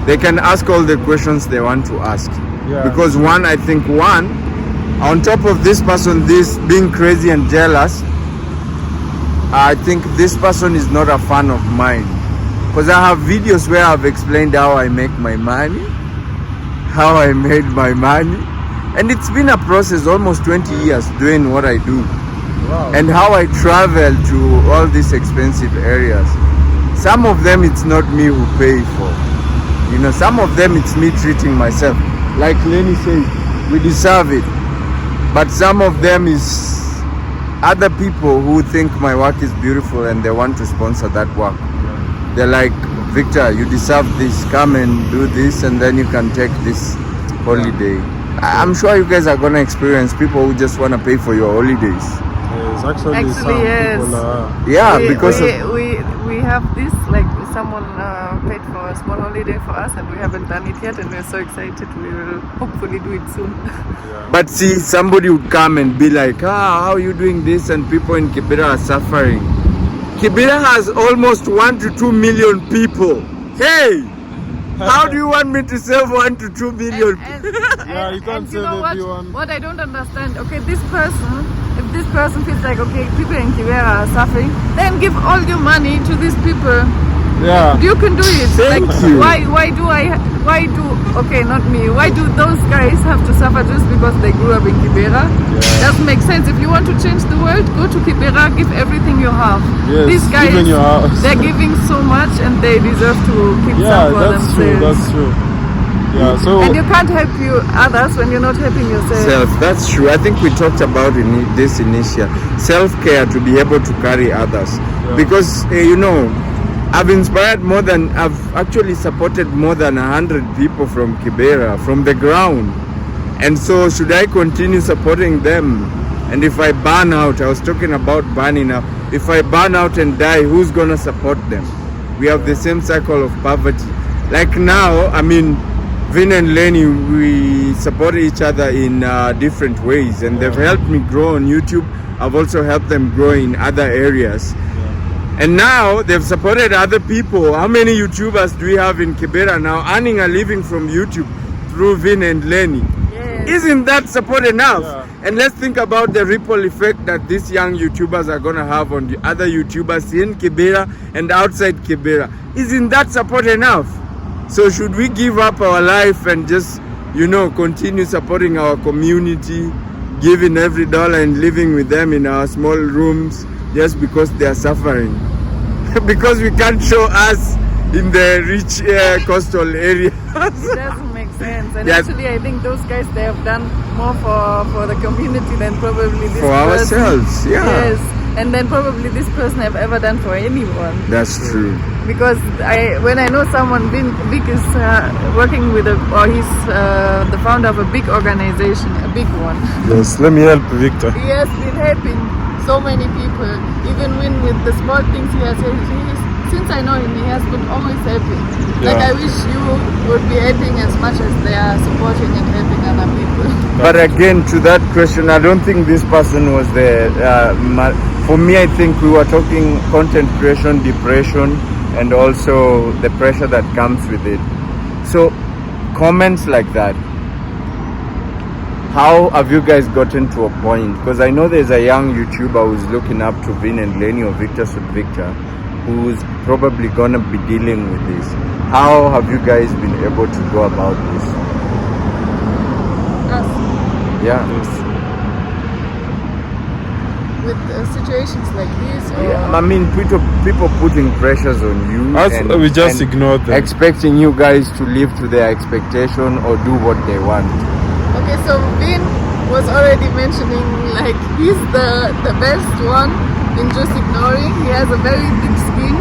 they can ask all the questions they want to ask. Yeah. Because on top of this person, this being crazy and jealous, I think this person is not a fan of mine. Because I have videos where I've explained how I make my money, how I made my money, and it's been a process, almost 20 years doing what I do. Wow. And how I travel to all these expensive areas. Some of them it's not me who pay for. You know, some of them it's me treating myself. Like Lenny says, we deserve it. But some of them is other people who think my work is beautiful and they want to sponsor that work. They're like, Victor, you deserve this. Come and do this, and then you can take this holiday. I'm sure you guys are gonna experience people who just wanna pay for your holidays. Yes, actually, Actually, some yes. people are. Yeah, we, because we, of, we have this, like someone paid for a small holiday for us and we haven't done it yet, and we're so excited. We will hopefully do it soon. but see, somebody would come and be like, how are you doing this? And people in Kibera are suffering. Kibera has almost 1 to 2 million people. Hey, how do you want me to save 1 to 2 million? Yeah, you can't and save know everyone. what I don't understand, okay, this person, if this person feels like, okay, people in Kibera are suffering, then give all your money to these people. Yeah. You can do it. Thank like, you. why do okay, not me, why do those guys have to suffer just because they grew up in Kibera? Doesn't make sense. If you want to change the world, go to Kibera, give everything you have. Yes, These guys, even your house. they're giving so much and they deserve to keep Yeah, some for that's true. themselves. That's true. Yeah. So. And you can't help others when you're not helping yourself. Self, that's true. I think we talked about this initial self-care to be able to carry others. Because, you know, I've actually supported more than 100 people from Kibera, from the ground. And so should I continue supporting them? And if I burn out, I was talking about burning out. If I burn out and die, who's gonna support them? We have the same cycle of poverty. Like now, I mean, Vin and Lenny, we support each other in different ways, and they've helped me grow on YouTube. I've also helped them grow in other areas. And now they've supported other people. How many YouTubers do we have in Kibera now earning a living from YouTube through Vin and Lenny? Yes. Isn't that support enough? Yeah. And let's think about the ripple effect that these young YouTubers are gonna have on the other YouTubers in Kibera and outside Kibera. Isn't that support enough? So should we give up our life and just, you know, continue supporting our community, giving every dollar and living with them in our small rooms just because they are suffering? Because we can't show us in the rich coastal areas. It doesn't make sense. And Yeah. actually, I think those guys, they have done more for the community than probably this For person. ourselves, yeah. Yes. and than probably this person have ever done for anyone. That's true. Because when I know someone, Vic is working with he's the founder of a big organization, a big one. Yes, let me help Victor. He has been helping so many people, even with the small things he has helped. Since I know him, he has been always helping. Yeah. Like I wish you would be helping as much as they are supporting and helping other people. But again, to that question, I don't think this person was there. For me, I think we were talking content creation, depression, and also the pressure that comes with it. So, comments like that, how have you guys gotten to a point? Because I know there's a young YouTuber who's looking up to Vin and Lenny or Victor Suit Victor, who's probably gonna be dealing with this. How have you guys been able to go about this? Us, Yeah. with situations like this, or Yeah, I mean, people putting pressures on you. Us, we just ignore them. Expecting you guys to live to their expectation or do what they want. okay, so Vin was already mentioning like he's the best one in just ignoring. He has a very thick skin.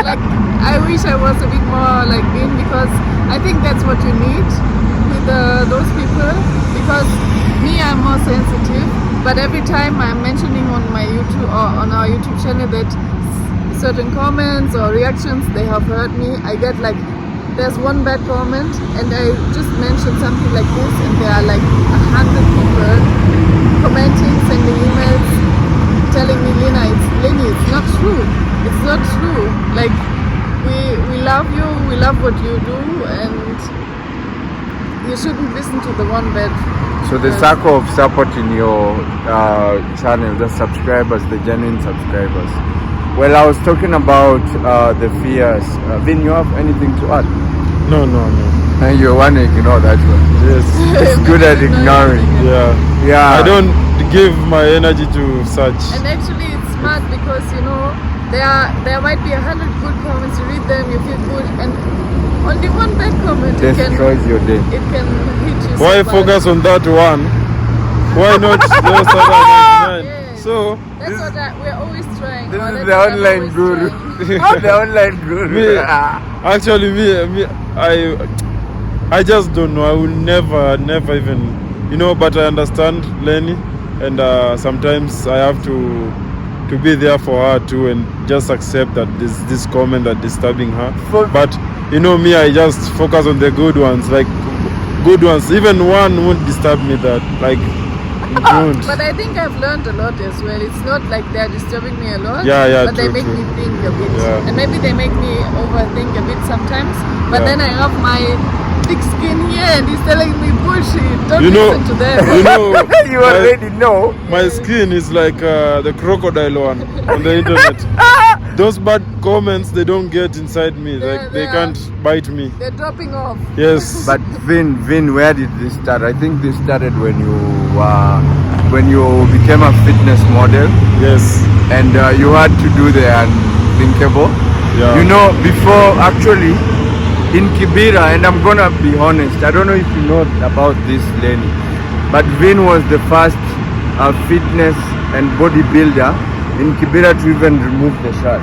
Like I wish I was a bit more like Vin, because I think that's what you need with those people. Because me, I'm more sensitive. But every time I'm mentioning on my YouTube or on our YouTube channel that certain comments or reactions, they have hurt me, I get like, there's one bad comment and I just mentioned something like this and there are like 100 people commenting, sending emails, telling me, Lenny, it's not true. It's not true. Like, we love you, we love what you do, and you shouldn't listen to the one bad. So the circle of support in your channel, the subscribers, the genuine subscribers. Well, I was talking about the fears. Vin, you have anything to add? No. And you want to ignore that one. Yes. It's good at ignoring. Yeah. I don't give my energy to such. And actually, it's smart because there might be 100 good comments. You read them, you feel good, and only one bad comment Destroys your day. It can hit you. Why so bad. focus on that one? Why not those other 99? Yeah. So That's what we're always trying. This Or is that's the what I'm online always guru. trying. The online guru. me, actually, me, I just don't know. I will never even, But I understand Lenny, and sometimes I have to be there for her too, and just accept that this comment that disturbing her. But me, I just focus on the good ones, like good ones. Even one won't disturb me. That like. Don't. But I think I've learned a lot as well. It's not like they're disturbing me a lot. Yeah, but they true, make true. me think a bit. Yeah. And maybe they make me overthink a bit sometimes. But Yeah. then I have my thick skin here and he's telling me bullshit. Don't You know- listen to them. You already know. My skin is like the crocodile one on the internet. Those bad comments, they don't get inside me. Like they Yeah. can't bite me. They're dropping off. Yes. But Vin, where did this start? I think this started when you became a fitness model, Yes. and you had to do the unthinkable. Yeah. Before actually in Kibera, and I'm gonna be honest, I don't know if you know about this, Lenny, but Vin was the first fitness and bodybuilder in Kibera to even remove the shirt.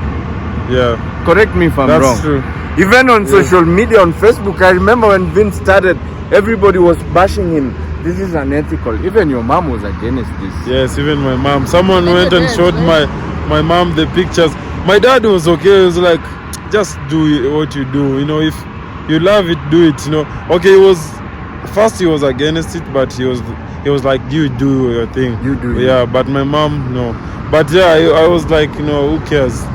Yeah. Correct me if I'm That's wrong. true. Even on social media, on Facebook, I remember when Vin started, everybody was bashing him. This is unethical. Even your mom was against this. Yes, even my mom. Someone Even went and dad, showed right? my mom the pictures. My dad was okay. He was like, just do what you do. If you love it, do it. Okay, he was against it, but he was like, you do your thing. You do Yeah, but my mom, no. But yeah, I was like, who cares?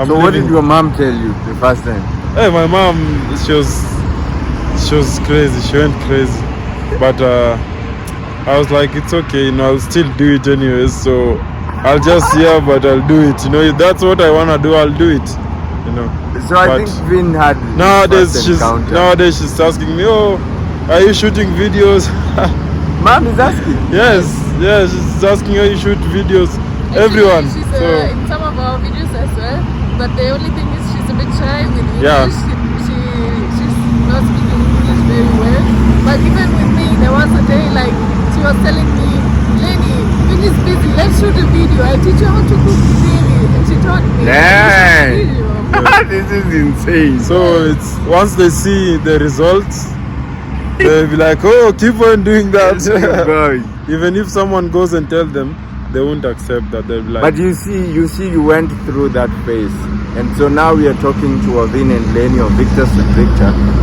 So what did your mom tell you the first time? Hey, my mom, she was crazy. She went crazy. But I was like, it's okay, I'll still do it anyways. So I'll just but I'll do it. If that's what I wanna do, I'll do it. So I But think Vin had Nowadays first she's encounter. asking me, are you shooting videos? Mom is asking. Yes, she's asking, are you shoot videos? Actually, Everyone. She's So in some of our videos as well. But the only thing is she's a bit shy with English. Yeah. She's not speaking English very well. But even with me, there was a day like she was telling me, Lenny, you Vinny's busy. Let's shoot a video. I teach you how to cook biryani. And she taught me. Dang. Video. This is insane. So it's once they see the results, they'll be like, oh, keep on doing that. Even if someone goes and tell them, they won't accept that. They'll be like, But you see, you went through that phase, and so now we are talking to Ovin and Lenny, or Victor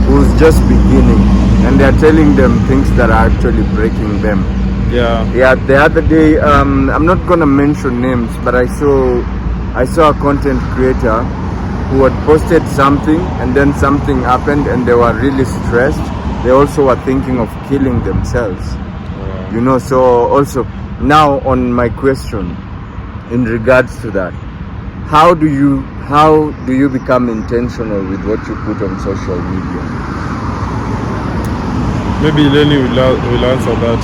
who's just beginning, and they're telling them things that are actually breaking them. yeah, The other day, I'm not gonna mention names, but I saw a content creator who had posted something, and then something happened, and they were really stressed. They also were thinking of killing themselves. You know, so also now on my question in regards to that, how do you become intentional with what you put on social media? maybe Lenny will answer that.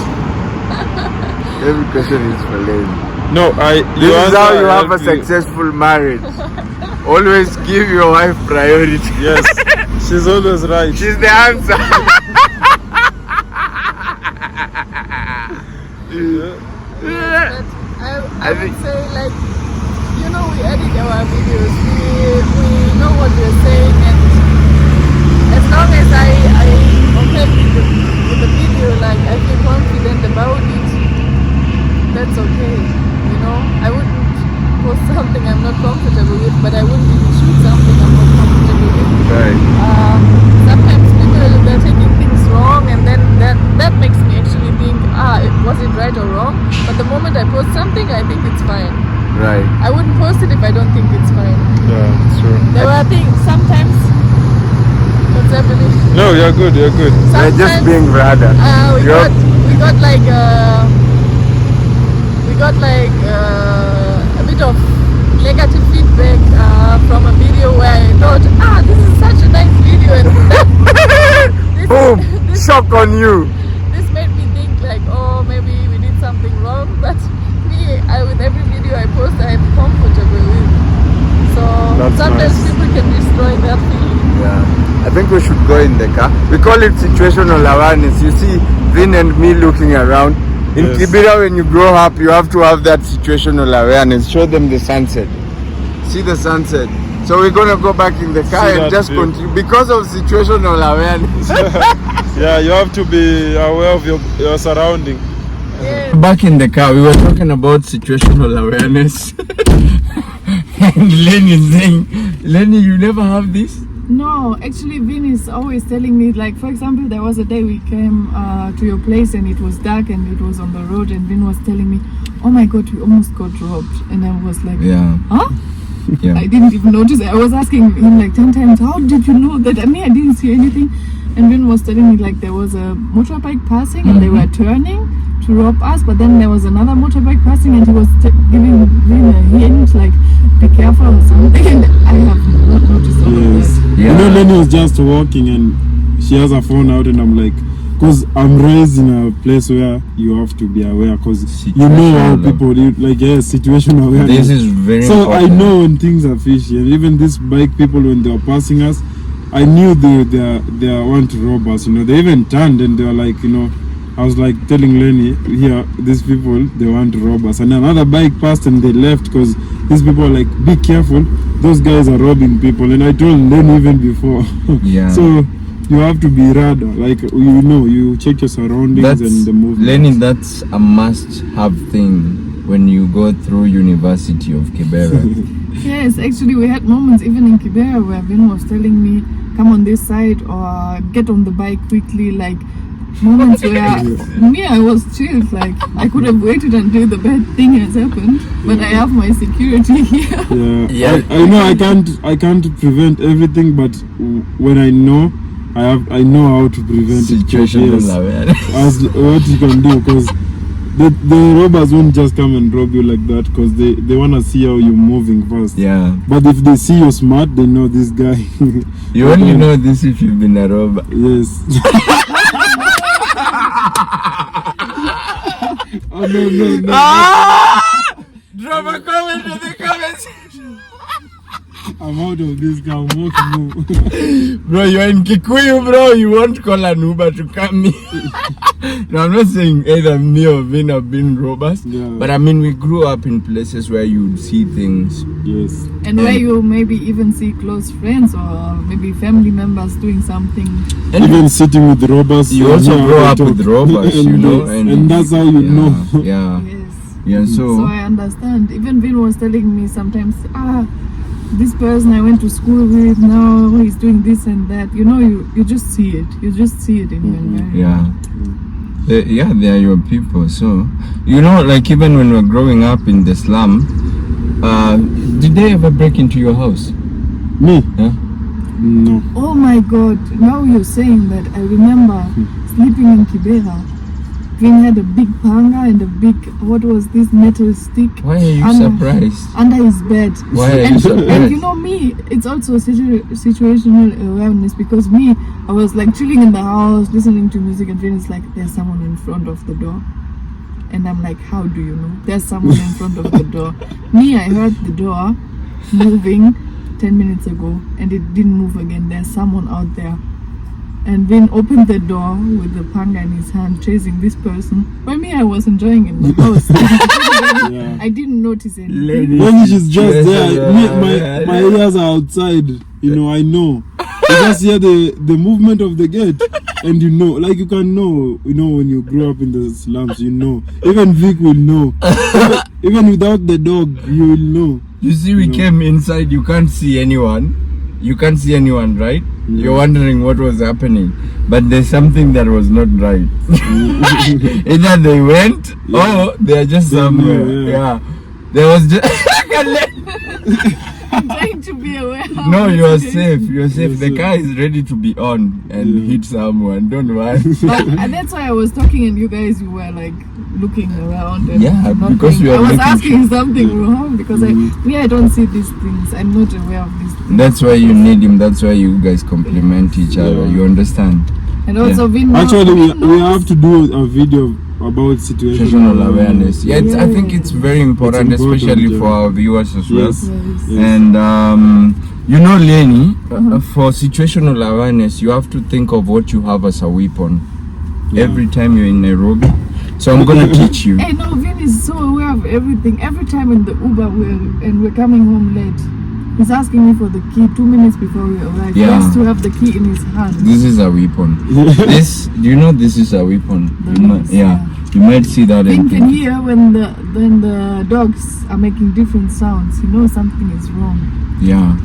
Every question is for Lenny. No, This is how you have a successful marriage. Always give your wife priority. Yes, she's always right. She's the answer. But I think- would say, like, you know, we edit our videos. We know what we're saying, and as long as I'm okay with the video, like I feel confident about it, that's okay. You know, I wouldn't post something I'm not comfortable with, but I wouldn't even shoot something I'm not comfortable with. Right. Sometimes people, they're taking things wrong, and then that makes me actually think, was it right or wrong? But the moment I post something, I think it's fine. Right. I wouldn't post it if I don't think it's fine. Yeah, it's true. There were things sometimes. What's happening? No, you're good. You're Sometimes, just being rather. we got like a bit of negative feedback from a video where I thought, this is such a nice video, and Boom! Shock on you. This made me think like, oh, maybe we did something wrong. But with every video I post, I'm comfortable with. So That's sometimes nice. people can destroy that feeling. Yeah. I think we should go in the car. We call it situational awareness. You see Vin and me looking around. In Yes. Kibera, when you grow up, you have to have that situational awareness. Show them the sunset. See the sunset. So we're gonna go back in the car See and that just view. continue because of situational awareness. Yeah, you have to be aware of your surrounding. Yes. Back in the car, we were talking about situational awareness. And Lenny is saying, Lenny, you never have this? No, actually, Vin is always telling me, like, for example, there was a day we came to your place and it was dark and it was on the road, and Vin was telling me, oh my god, we almost got robbed. And I was like, Yeah. huh? Yeah. I didn't even notice. I was asking him like 10 times, how did you know that? I mean, I didn't see anything. And Vin was telling me like there was a motorbike passing and they were turning to rob us, but then there was another motorbike passing and he was giving Vin a hint like, be careful or something. And I have not noticed all of Yes. that. Yeah. You know, Lenny was just walking and she has her phone out, and I'm like, because I'm raised in a place where you have to be aware, because you know how Situational. people situational awareness. This is very so important. I know when things are fishy, and even these bike people, when they were passing us, I knew they want to rob us. You know, they even turned and they were like, you know, I was like telling Lenny, here, these people, they want to rob us. And another bike passed and they left because these people are like, be careful, those guys are robbing people. And I told Lenny even before. Yeah. So you have to be rather, like, you know, you check your surroundings and the movement. Lenny, that's a must-have thing when you go through University of Kibera. Yes, actually we had moments even in Kibera where Vin was telling me, come on this side or get on the bike quickly, like moments where me, I was chilled, like I could have waited until the bad thing has happened, but I have my security here. Yeah, I know I can't prevent everything, but when I know, I know how to prevent Situational it. Yes, awareness. as what you can do, because the robbers won't just come and rob you like that, because they want to see how you're moving fast. Yeah. But if they see you're smart, they know this guy. You only know this if you've been a robber. Yes. Oh no. Drop a comment in the comments. I'm out of this guy. I'm out to move. Bro, you're in Kikuyu, bro. You won't call an Uber to come here. Now, I'm not saying either me or Vin have been robbers, but I mean, we grew up in places where you would see things. Yes. And where you maybe even see close friends or maybe family members doing something. And even sitting with robbers. You also grow up with robbers, and, you know. And that's how you know. Yeah. Yes. Yeah, So I understand. Even Vin was telling me sometimes, this person I went to school with, now he's doing this and that. You know, you just see it. You just see it in your environment. Yeah. They are your people. So, you know, like even when we're growing up in the slum, did they ever break into your house? Me? Yeah? No. Oh my God. Now you're saying that, I remember sleeping in Kibera. Vin had a big panga and a big, what was this, metal stick? Why are you surprised? Under his bed. Why are you surprised? And you know me, it's also situational awareness, because me, I was like chilling in the house, listening to music, and Vin is like, there's someone in front of the door. And I'm like, how do you know? There's someone in front of the door. Me, I heard the door moving 10 minutes ago, and it didn't move again. There's someone out there. And Vin opened the door with the panga in his hand, chasing this person. For me, I was enjoying in the house. I didn't notice anything. When she's just there, my ears are outside. You know, I know. You just hear the movement of the gate, and you know, like you can know. You know, when you grow up in the slums, you know. Even Vic will know. Even without the dog, you will know. You see, we came inside. You can't see anyone. You can't see anyone, right? You're wondering what was happening, but there's something that was not right. Either they went or they're just somewhere. Yeah. There was just I'm trying to be aware. no, you're safe. You're safe. The car is ready to be on and hit someone. Don't worry. And that's why I was talking, and you guys, you were like looking around. And not because going. we are I was making asking something wrong because I don't see these things. I'm not aware of these things. That's why you need him. That's why you guys complement each other. You understand? And also, Vin actually, we have to do a video about situational awareness. Yeah, I think it's very important, especially for our viewers as well. Yes. And you know, Lenny, for situational awareness, you have to think of what you have as a weapon every time you're in Nairobi. So I'm gonna teach you. Hey, no, Vin is so aware of everything. Every time in the Uber we're coming home late, he's asking me for the key 2 minutes before we arrive. He has to have the key in his hand. This is a weapon. Do you know this is a weapon? You might see that. Vin can hear when the dogs are making different sounds. You know something is wrong. Yeah.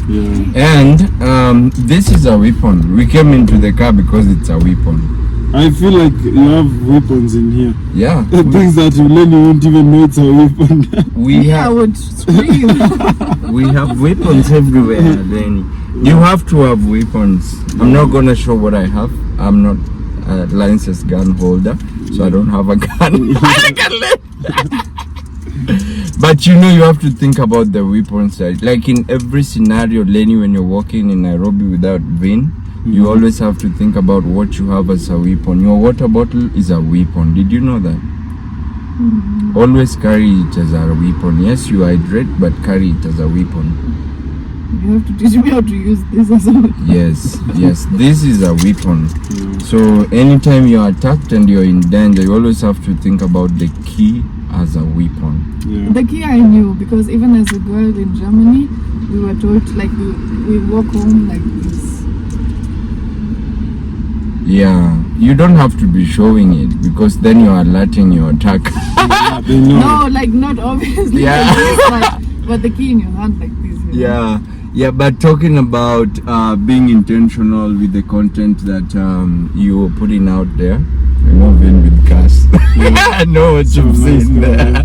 And this is a weapon. We came into the car because it's a weapon. I feel like you have weapons in here. Yeah. Things that you won't even know it's a weapon. I would scream. We have weapons everywhere, Lenny. You have to have weapons. I'm not gonna show what I have. I'm not a licensed gun holder, so I don't have a gun. But you know, you have to think about the weapon side. Like in every scenario, Lenny, when you're walking in Nairobi without Vin, you always have to think about what you have as a weapon. Your water bottle is a weapon. Did you know that? Always carry it as a weapon. Yes, you hydrate, but carry it as a weapon. You have to teach me how to use this as a weapon. Yes, this is a weapon. So anytime you're attacked and you're in danger, you always have to think about the key as a weapon. The key I knew, because even as a girl in Germany, we were told like we walk home like this. Yeah, you don't have to be showing it because then you are alerting your attack. No, like not obviously. Like this, but the key in your hand like this. You know? Yeah, but talking about being intentional with the content that you're putting out there. I know Vin with cars. I know what you've seen there.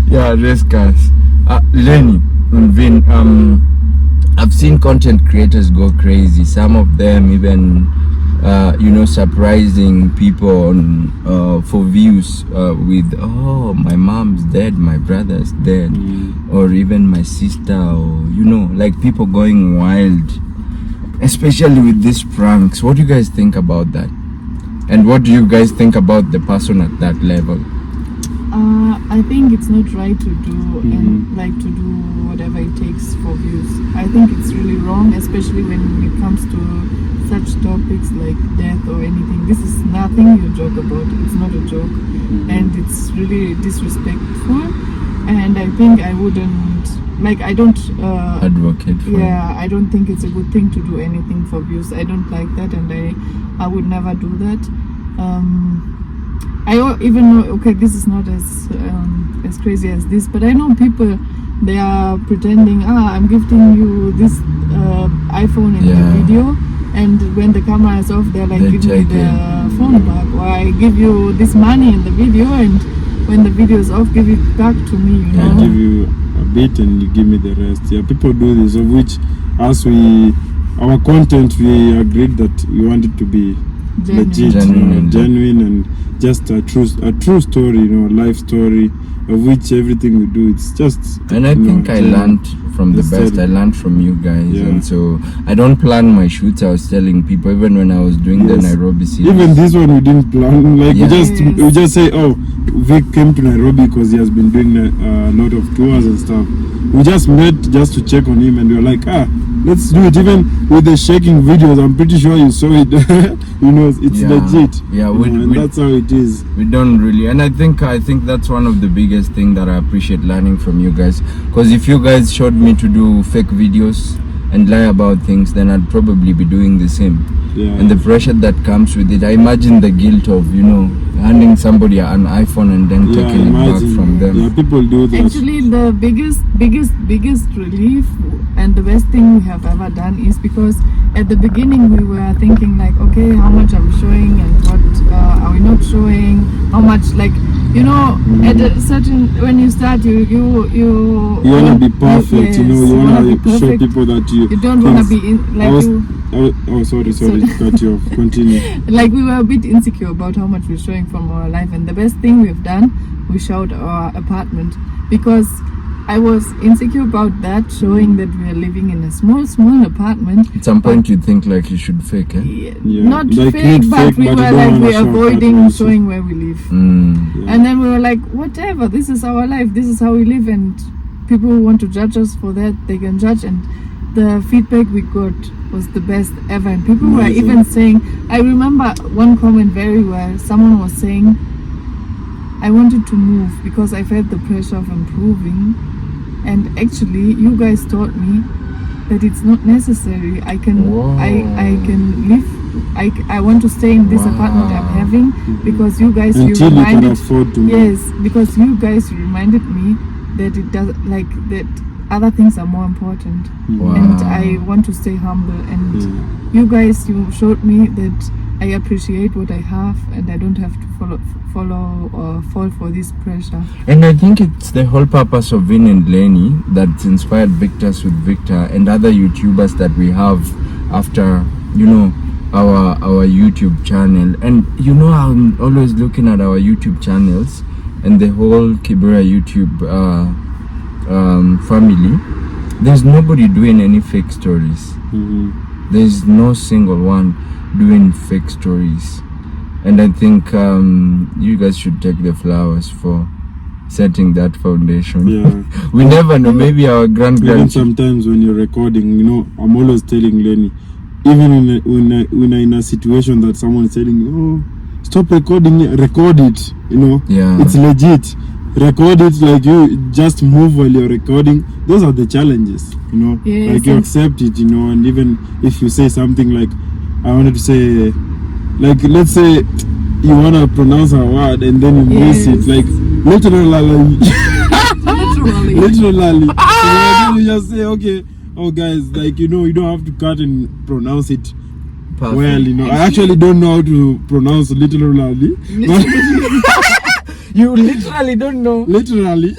Yeah, race cars. Lenny and Vin, I've seen content creators go crazy. Some of them even surprising people on for views with my mom's dead, my brother's dead, or even my sister, or like people going wild, especially with these pranks. What do you guys think about that? And what do you guys think about the person at that level? I think it's not right to do and like to do whatever it takes for views. I think it's really wrong, especially when it comes to such topics like death or anything. This is nothing you joke about. It's not a joke, and it's really disrespectful. And I think I wouldn't, like, I don't advocate for I don't think it's a good thing to do anything for views. I don't like that, and I would never do that. Even know, okay, this is not as crazy as this, but I know people, they are pretending, I'm gifting you this iPhone in the video, and when the camera is off, they're like, give me the phone back, or I give you this money in the video, and when the video is off, give it back to me, you know. I give you a bit and you give me the rest. Yeah, people do this, of which our content, we agreed that we want it to be legit, genuine, and just a true story, you know, a life story, of which everything we do, it's just. And I think I learned from the best. I learned from you guys, and so I don't plan my shoots. I was telling people, even when I was doing the Nairobi series. Even this one we didn't plan. Like we just say, oh, Vic came to Nairobi because he has been doing a lot of tours and stuff. We just met just to check on him, and we were like, let's do it. Even with the shaking videos, I'm pretty sure you saw it. You know, it's legit. Yeah, and that's how it is. We don't really, and I think that's one of the biggest thing that I appreciate learning from you guys. Because if you guys showed me to do fake videos and lie about things, then I'd probably be doing the same. Yeah. And the pressure that comes with it, I imagine the guilt of, you know, handing somebody an iPhone and then taking it back from them. Yeah, people do that. Actually, the biggest relief and the best thing we have ever done is because at the beginning we were thinking like, okay, how much are we showing and what are we not showing? How much, like, you know, at a certain, when you start, you want to be perfect. You know, you want to show people that you don't want to be in, like sorry to cut you off. Continue. Like, we were a bit insecure about how much we're showing from our life, and the best thing we've done, we showed our apartment, because I was insecure about that, showing that we are living in a small apartment. At some point you think like you should fake, eh? Yeah. Not like fake, but we were like, we're avoiding showing where we live. Yeah. And then we were like, whatever, this is our life, this is how we live, and people who want to judge us for that, they can judge. And the feedback we got was the best ever, and people were even saying, I remember one comment very well, someone was saying, I wanted to move because I felt the pressure of improving, and actually you guys taught me that it's not necessary. I can live, I want to stay in this apartment I'm having, because you guys until you can afford to move. Yes, because you guys reminded me that it does, like, that other things are more important. And I want to stay humble, and you guys, you showed me that I appreciate what I have, and I don't have to follow or fall for this pressure. And I think it's the whole purpose of Vin and Lenny that's inspired Victors with Victor and other YouTubers that we have after, you know, our YouTube channel. And you know, I'm always looking at our YouTube channels and the whole Kibera YouTube family. There's nobody doing any fake stories. There's no single one doing fake stories, and I think you guys should take the flowers for setting that foundation. We never know, maybe our even sometimes when you're recording, you know, I'm always telling Lenny, even when in a situation that someone is telling you, oh, stop recording, record it, you know. It's legit. Record it, like, you just move while you're recording. Those are the challenges, you know. Like, you accept it, you know. And even if you say something like, I wanted to say, like, let's say you want to pronounce a word and then you miss it, like, literally. So you just say, okay, oh guys, like, you know, you don't have to cut and pronounce it well, you know. I actually don't know how to pronounce literally. You literally don't know? Literally.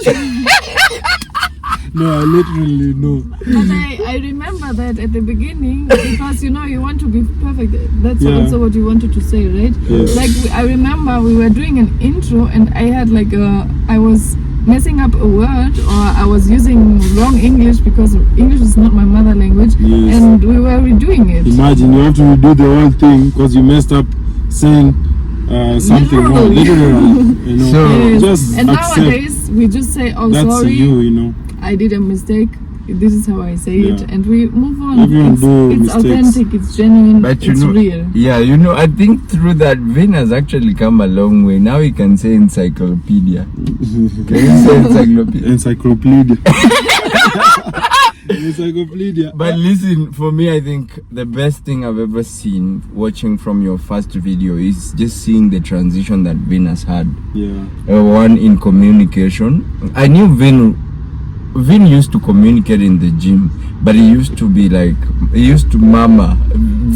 No, I literally know. But I remember that at the beginning, because, you know, you want to be perfect. That's also what you wanted to say, right? Like, I remember we were doing an intro, and I had like I was messing up a word, or I was using wrong English, because English is not my mother language, and we were redoing it. Imagine you have to redo the whole thing because you messed up saying something wrong, literally, you know. So just and nowadays we just say, oh, that's sorry, you know. I did a mistake. This is how I say it, Yeah. and we move on. Everyone do It's mistakes. authentic, it's genuine, But you it's know, real. yeah, you know, I think through that, Vin has actually come a long way. Now he can say encyclopedia. Can you say encyclopedia? Encyclopedia. Encyclopedia. But listen, for me, I think the best thing I've ever seen watching from your first video is just seeing the transition that Vin has had. Yeah. One in communication. I knew Vin used to communicate in the gym, but he used to be like, he used to mama.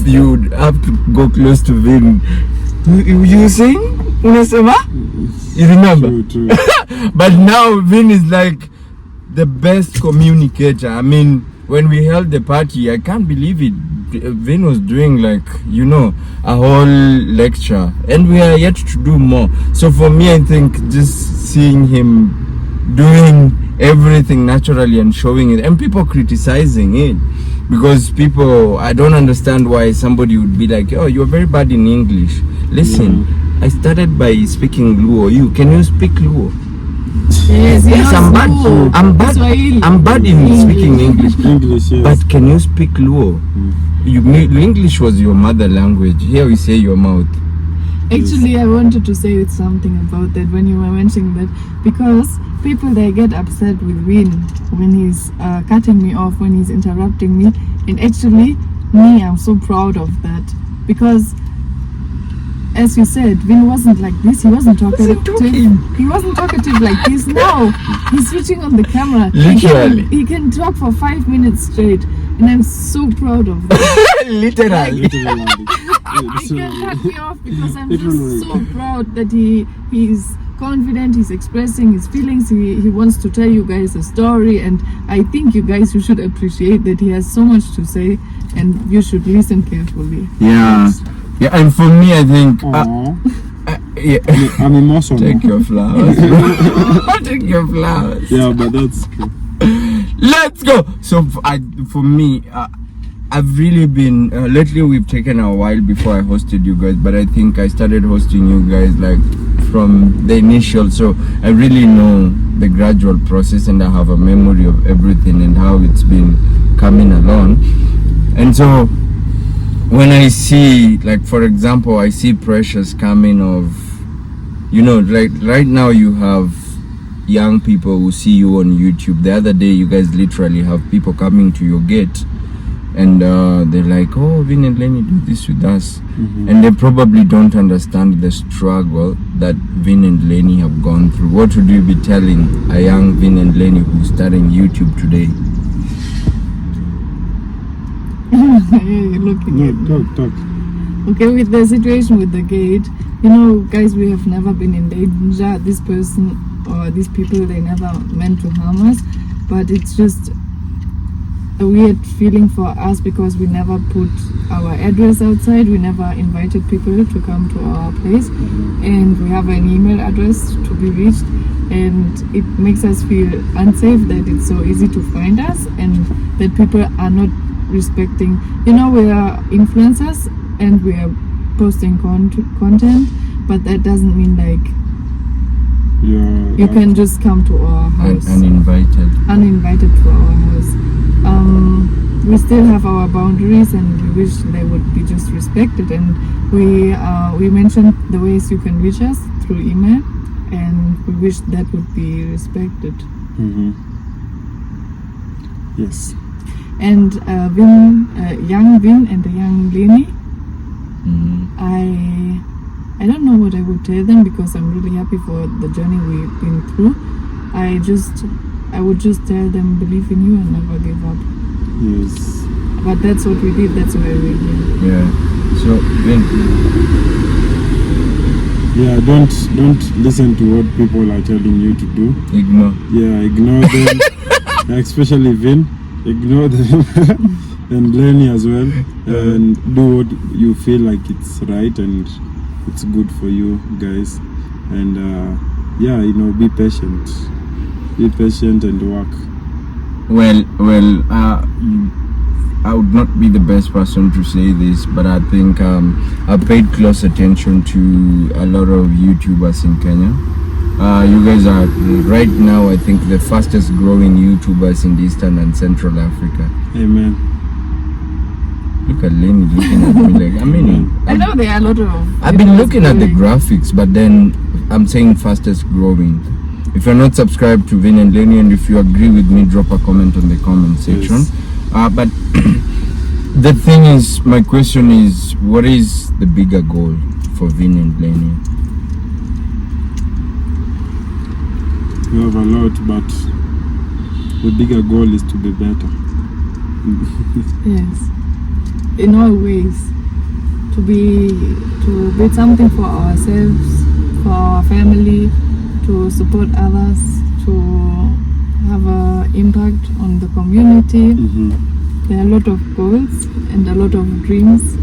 You would have to go close to Vin. You sing? Unasema? You remember? True. But now Vin is like the best communicator. I mean, when we held the party, I can't believe it. Vin was doing like, you know, a whole lecture, and we are yet to do more. So for me, I think just seeing him doing everything naturally and showing it, and people criticizing it, because people, I don't understand why somebody would be like, oh, you're very bad in English. Listen, I started by speaking Luo. Can you speak Luo? Yes, I'm bad. Luo. Swahili. I'm bad in speaking English. English, yes. But can you speak Luo? English was your mother language. Here we say your mouth. Actually, I wanted to say something about that when you were mentioning that, because people, they get upset with Vin when he's cutting me off, when he's interrupting me, and actually, me, I'm so proud of that, because as you said, Vin wasn't like this. He wasn't talkative. He wasn't talkative like this. Now he's switching on the camera. Literally. He can talk for 5 minutes straight, and I'm so proud of that. Literally. He can cut me off because I'm just so proud that he's confident, he's expressing his feelings, he wants to tell you guys a story, and I think you guys, you should appreciate that he has so much to say, and you should listen carefully. Yeah. Yeah, and for me, I think yeah. I'm emotional. Take your flowers. Take your flowers. Yeah, but that's true. Let's go. So for me, I've really been lately. We've taken a while before I hosted you guys, but I think I started hosting you guys like from the initial. So I really know the gradual process, and I have a memory of everything and how it's been coming along. And so when I see, like, for example, I see pressures coming of, you know, like right now you have young people who see you on YouTube. The other day, you guys literally have people coming to your gate, and they're like, oh, Vin and Lenny do this with us. And they probably don't understand the struggle that Vin and Lenny have gone through. What would you be telling a young Vin and Lenny who's starting YouTube today? You're looking at me. Talk. Okay, with the situation with the gate, you know, guys, we have never been in danger. This person or these people, they never meant to harm us, but it's just a weird feeling for us because we never put our address outside. We never invited people to come to our place, and we have an email address to be reached, and it makes us feel unsafe that it's so easy to find us, and that people are not respecting. You know, we are influencers and we are posting content, but that doesn't mean like you can just come to our house uninvited to our house. We still have our boundaries, and we wish they would be just respected, and we mentioned the ways you can reach us through email, and we wish that would be respected. Yes. And young Vin and the young Lenny, I don't know what I would tell them, because I'm really happy for the journey we've been through. I would just tell them, believe in you and never give up. Yes. But that's what we did. That's why we're here. Yeah. So Vin. Yeah, don't listen to what people are telling you to do. Ignore. Yeah, ignore them. Especially Vin. Ignore them. And Lenny as well. And do what you feel like it's right and it's good for you guys. And yeah, you know, be patient. Be patient and work. Well, I would not be the best person to say this, but I think I paid close attention to a lot of YouTubers in Kenya, You guys are right now, I think, the fastest growing YouTubers in Eastern and Central Africa. Amen. Look at Lenny looking at me like, I mean, I know there are a lot of. I've been looking at the graphics, but then I'm saying fastest growing. If you're not subscribed to Vin and Lenny, and if you agree with me, drop a comment on the comment section. Yes. But the thing is, my question is, what is the bigger goal for Vin and Lenny? We have a lot, but the bigger goal is to be better. Yes, in all ways, to build something for ourselves, for our family, to support others, to have an impact on the community. There are a lot of goals and a lot of dreams,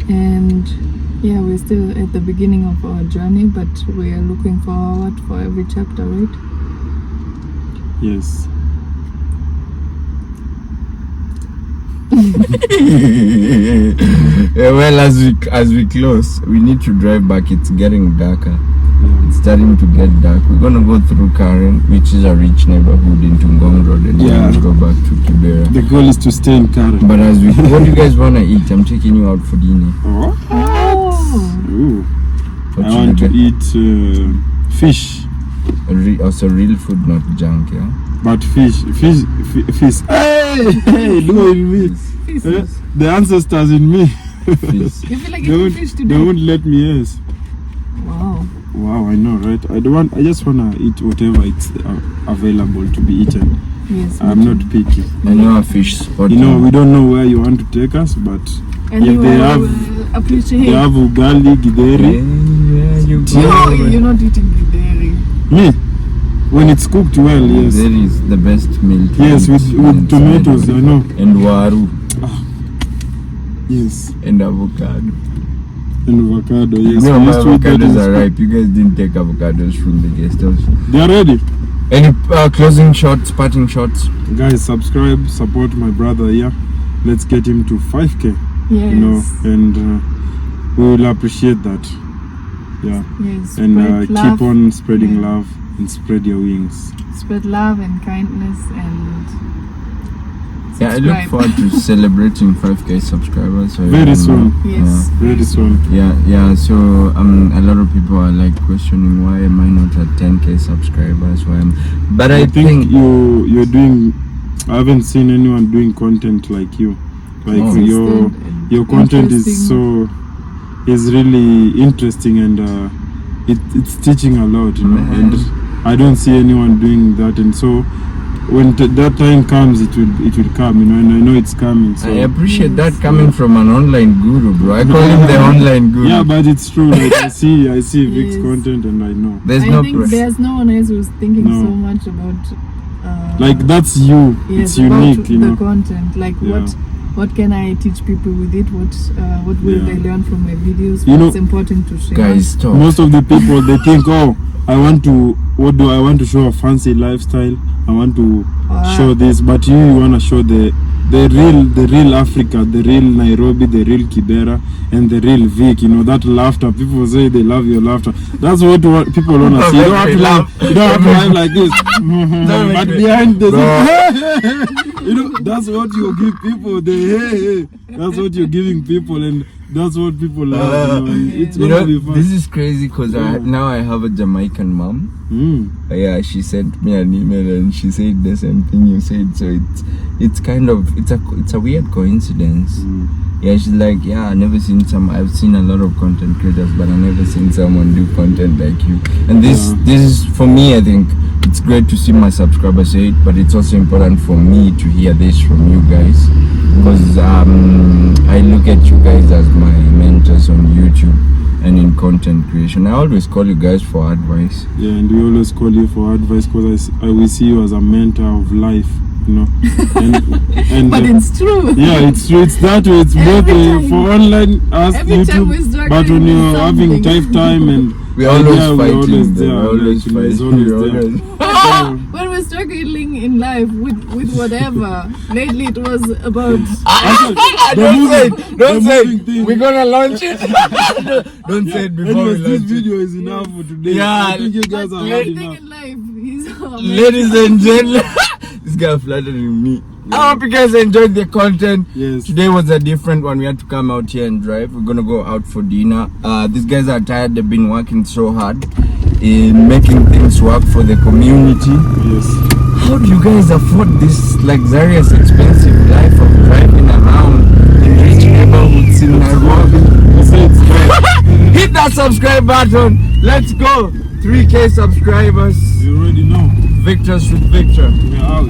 and yeah, we're still at the beginning of our journey, but we are looking forward for every chapter, right? Yes. Well, as we close, we need to drive back. It's getting darker. It's starting to get dark. We're gonna go through Karen, which is a rich neighborhood in Tungong Road, and then we'll go back to Kibera. The goal is to stay in Karen. But as we, what do you guys wanna eat? I'm taking you out for dinner. Ooh. What I should want to you get? eat fish. Also real food, not junk, yeah. But fish. Hey, look at me. The ancestors in me. Fish. You feel like eating fish They today? won't let me. Yes. Wow. I know, right? I just wanna eat whatever it's available to be eaten. Yes. I'm not picky. I know a fish spot. You know, we don't know where you want to take us, but And if you they will have, appreciate. they have ugali, gideri. Yeah, you No, go. you're not eating the dairy. Me, when it's cooked well, yes. There is the best milk. Yes, with tomatoes, I know. And waru. Yes, And avocado. and avocado, yes. No, We my used to eat that avocados in are school. ripe. You guys didn't take avocados from the guest house. They are ready. Any closing shots, parting shots? Guys, subscribe, support my brother here. Let's get him to 5K, Yes. you know, and we will appreciate that. Yeah. Yes. And Spread love. keep on spreading Yeah. love and spread your wings. Spread love and kindness and. Yeah, I look subscribe. forward to celebrating 5K subscribers. So, Very soon. Yes. Very soon. Yeah. So a lot of people are like questioning why am I not at 10K subscribers? But I think you're doing. I haven't seen anyone doing content like you. Like Oh. your content is really interesting, and it's teaching a lot, you know. Man. And I don't see anyone doing that, and so when that time comes, it will come, you know, and I know it's coming. So I appreciate that coming from an online guru, bro. I call him the online guru. yeah, but it's true. Like I see Vic's Yes. content, and I know. There's I no think press. there's no one else who's thinking No. so much about. Like that's you. Yes, It's unique, about you the know. content. Like Yeah. what can I teach people with it? What will Yeah. they learn from my videos? You know- What's important to share? Guys, stop. Most of the people, they think, oh, what do I want to show? A fancy lifestyle. I want to show this, but you want to show the real Africa, the real Nairobi, the real Kibera, and the real Vic. You know, that laughter. People say they love your laughter. That's what people want to see. You don't have to laugh. You don't have to laugh like this. But behind the scene, you know, that's what you give people. Hey. That's what you're giving people, and that's what people love. You know, it's gonna be fun. This is crazy because now I have a Jamaican mom. Yeah, she sent me an email and she said the same thing you said. So it's kind of it's a weird coincidence. Yeah, she's like, yeah, I've seen a lot of content creators, but I never seen someone do content like you. And this is, for me, I think it's great to see my subscribers say it, but it's also important for me to hear this from you guys, because I look at you guys as my mentors on YouTube and in content creation. I always call you guys for advice. Yeah, and we always call you for advice because I will see you as a mentor of life. you know. And But it's true. yeah, it's true. It's that way. It's both Every time. for online as Every time we're YouTube, struggling but when with you're having something. tough time and We're always yeah, fighting. we're always We're there. always Like, it's fighting. always We're there. always- Yeah. When we're struggling in life with whatever. Lately it was about Don't say it. Don't the say moving it. thing. We're gonna launch it. Don't say it before we Anyways, this launch it. video is enough for today. Yeah, I think you guys are had everything enough. in life. He's Ladies and gentlemen, this guy flattering me. I hope you guys enjoyed the content. Yes. Today was a different one. We had to come out here and drive. We're gonna go out for dinner. These guys are tired. They've been working so hard in making things work for the community. Yes. How do you guys afford this luxurious, expensive life of driving around in rich neighborhoods in Nairobi? Hit that subscribe button. Let's go. 3K subscribers. You already know. Victors with Victor. We're out.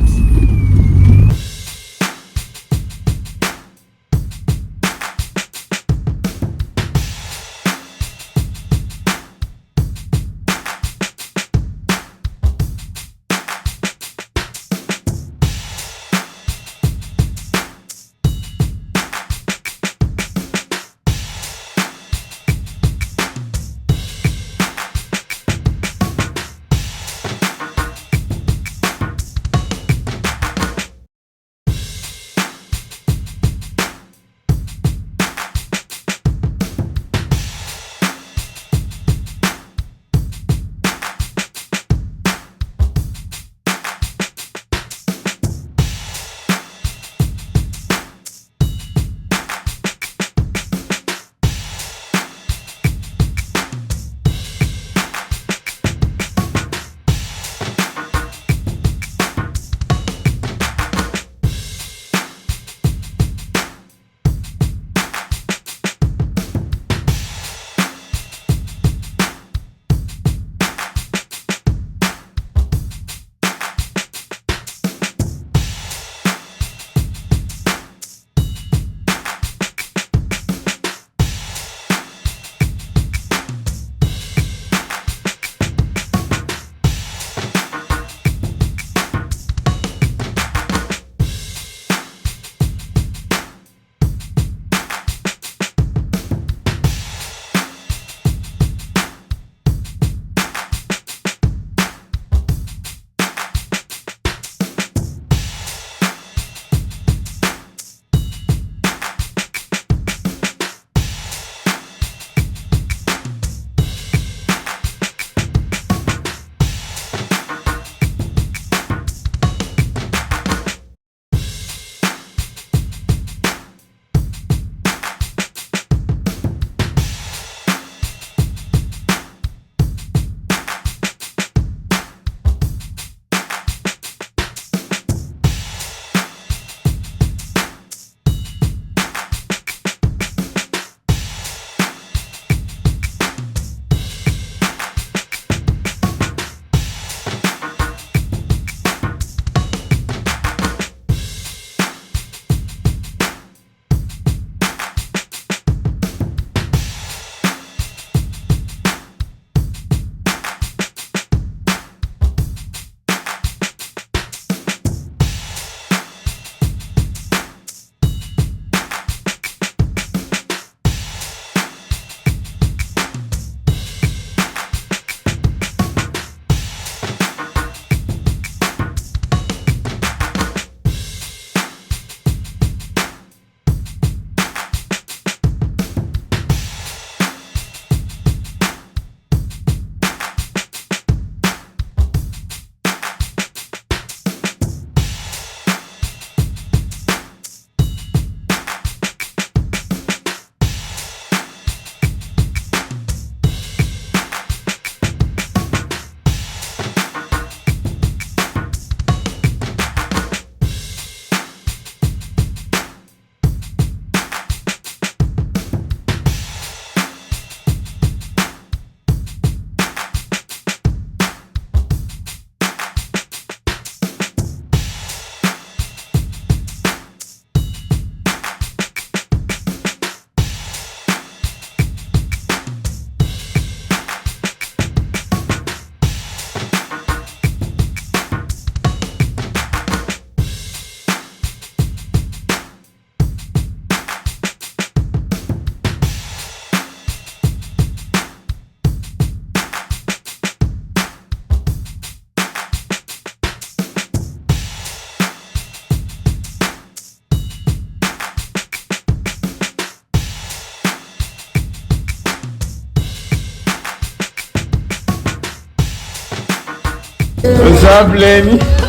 What's up, Lenny?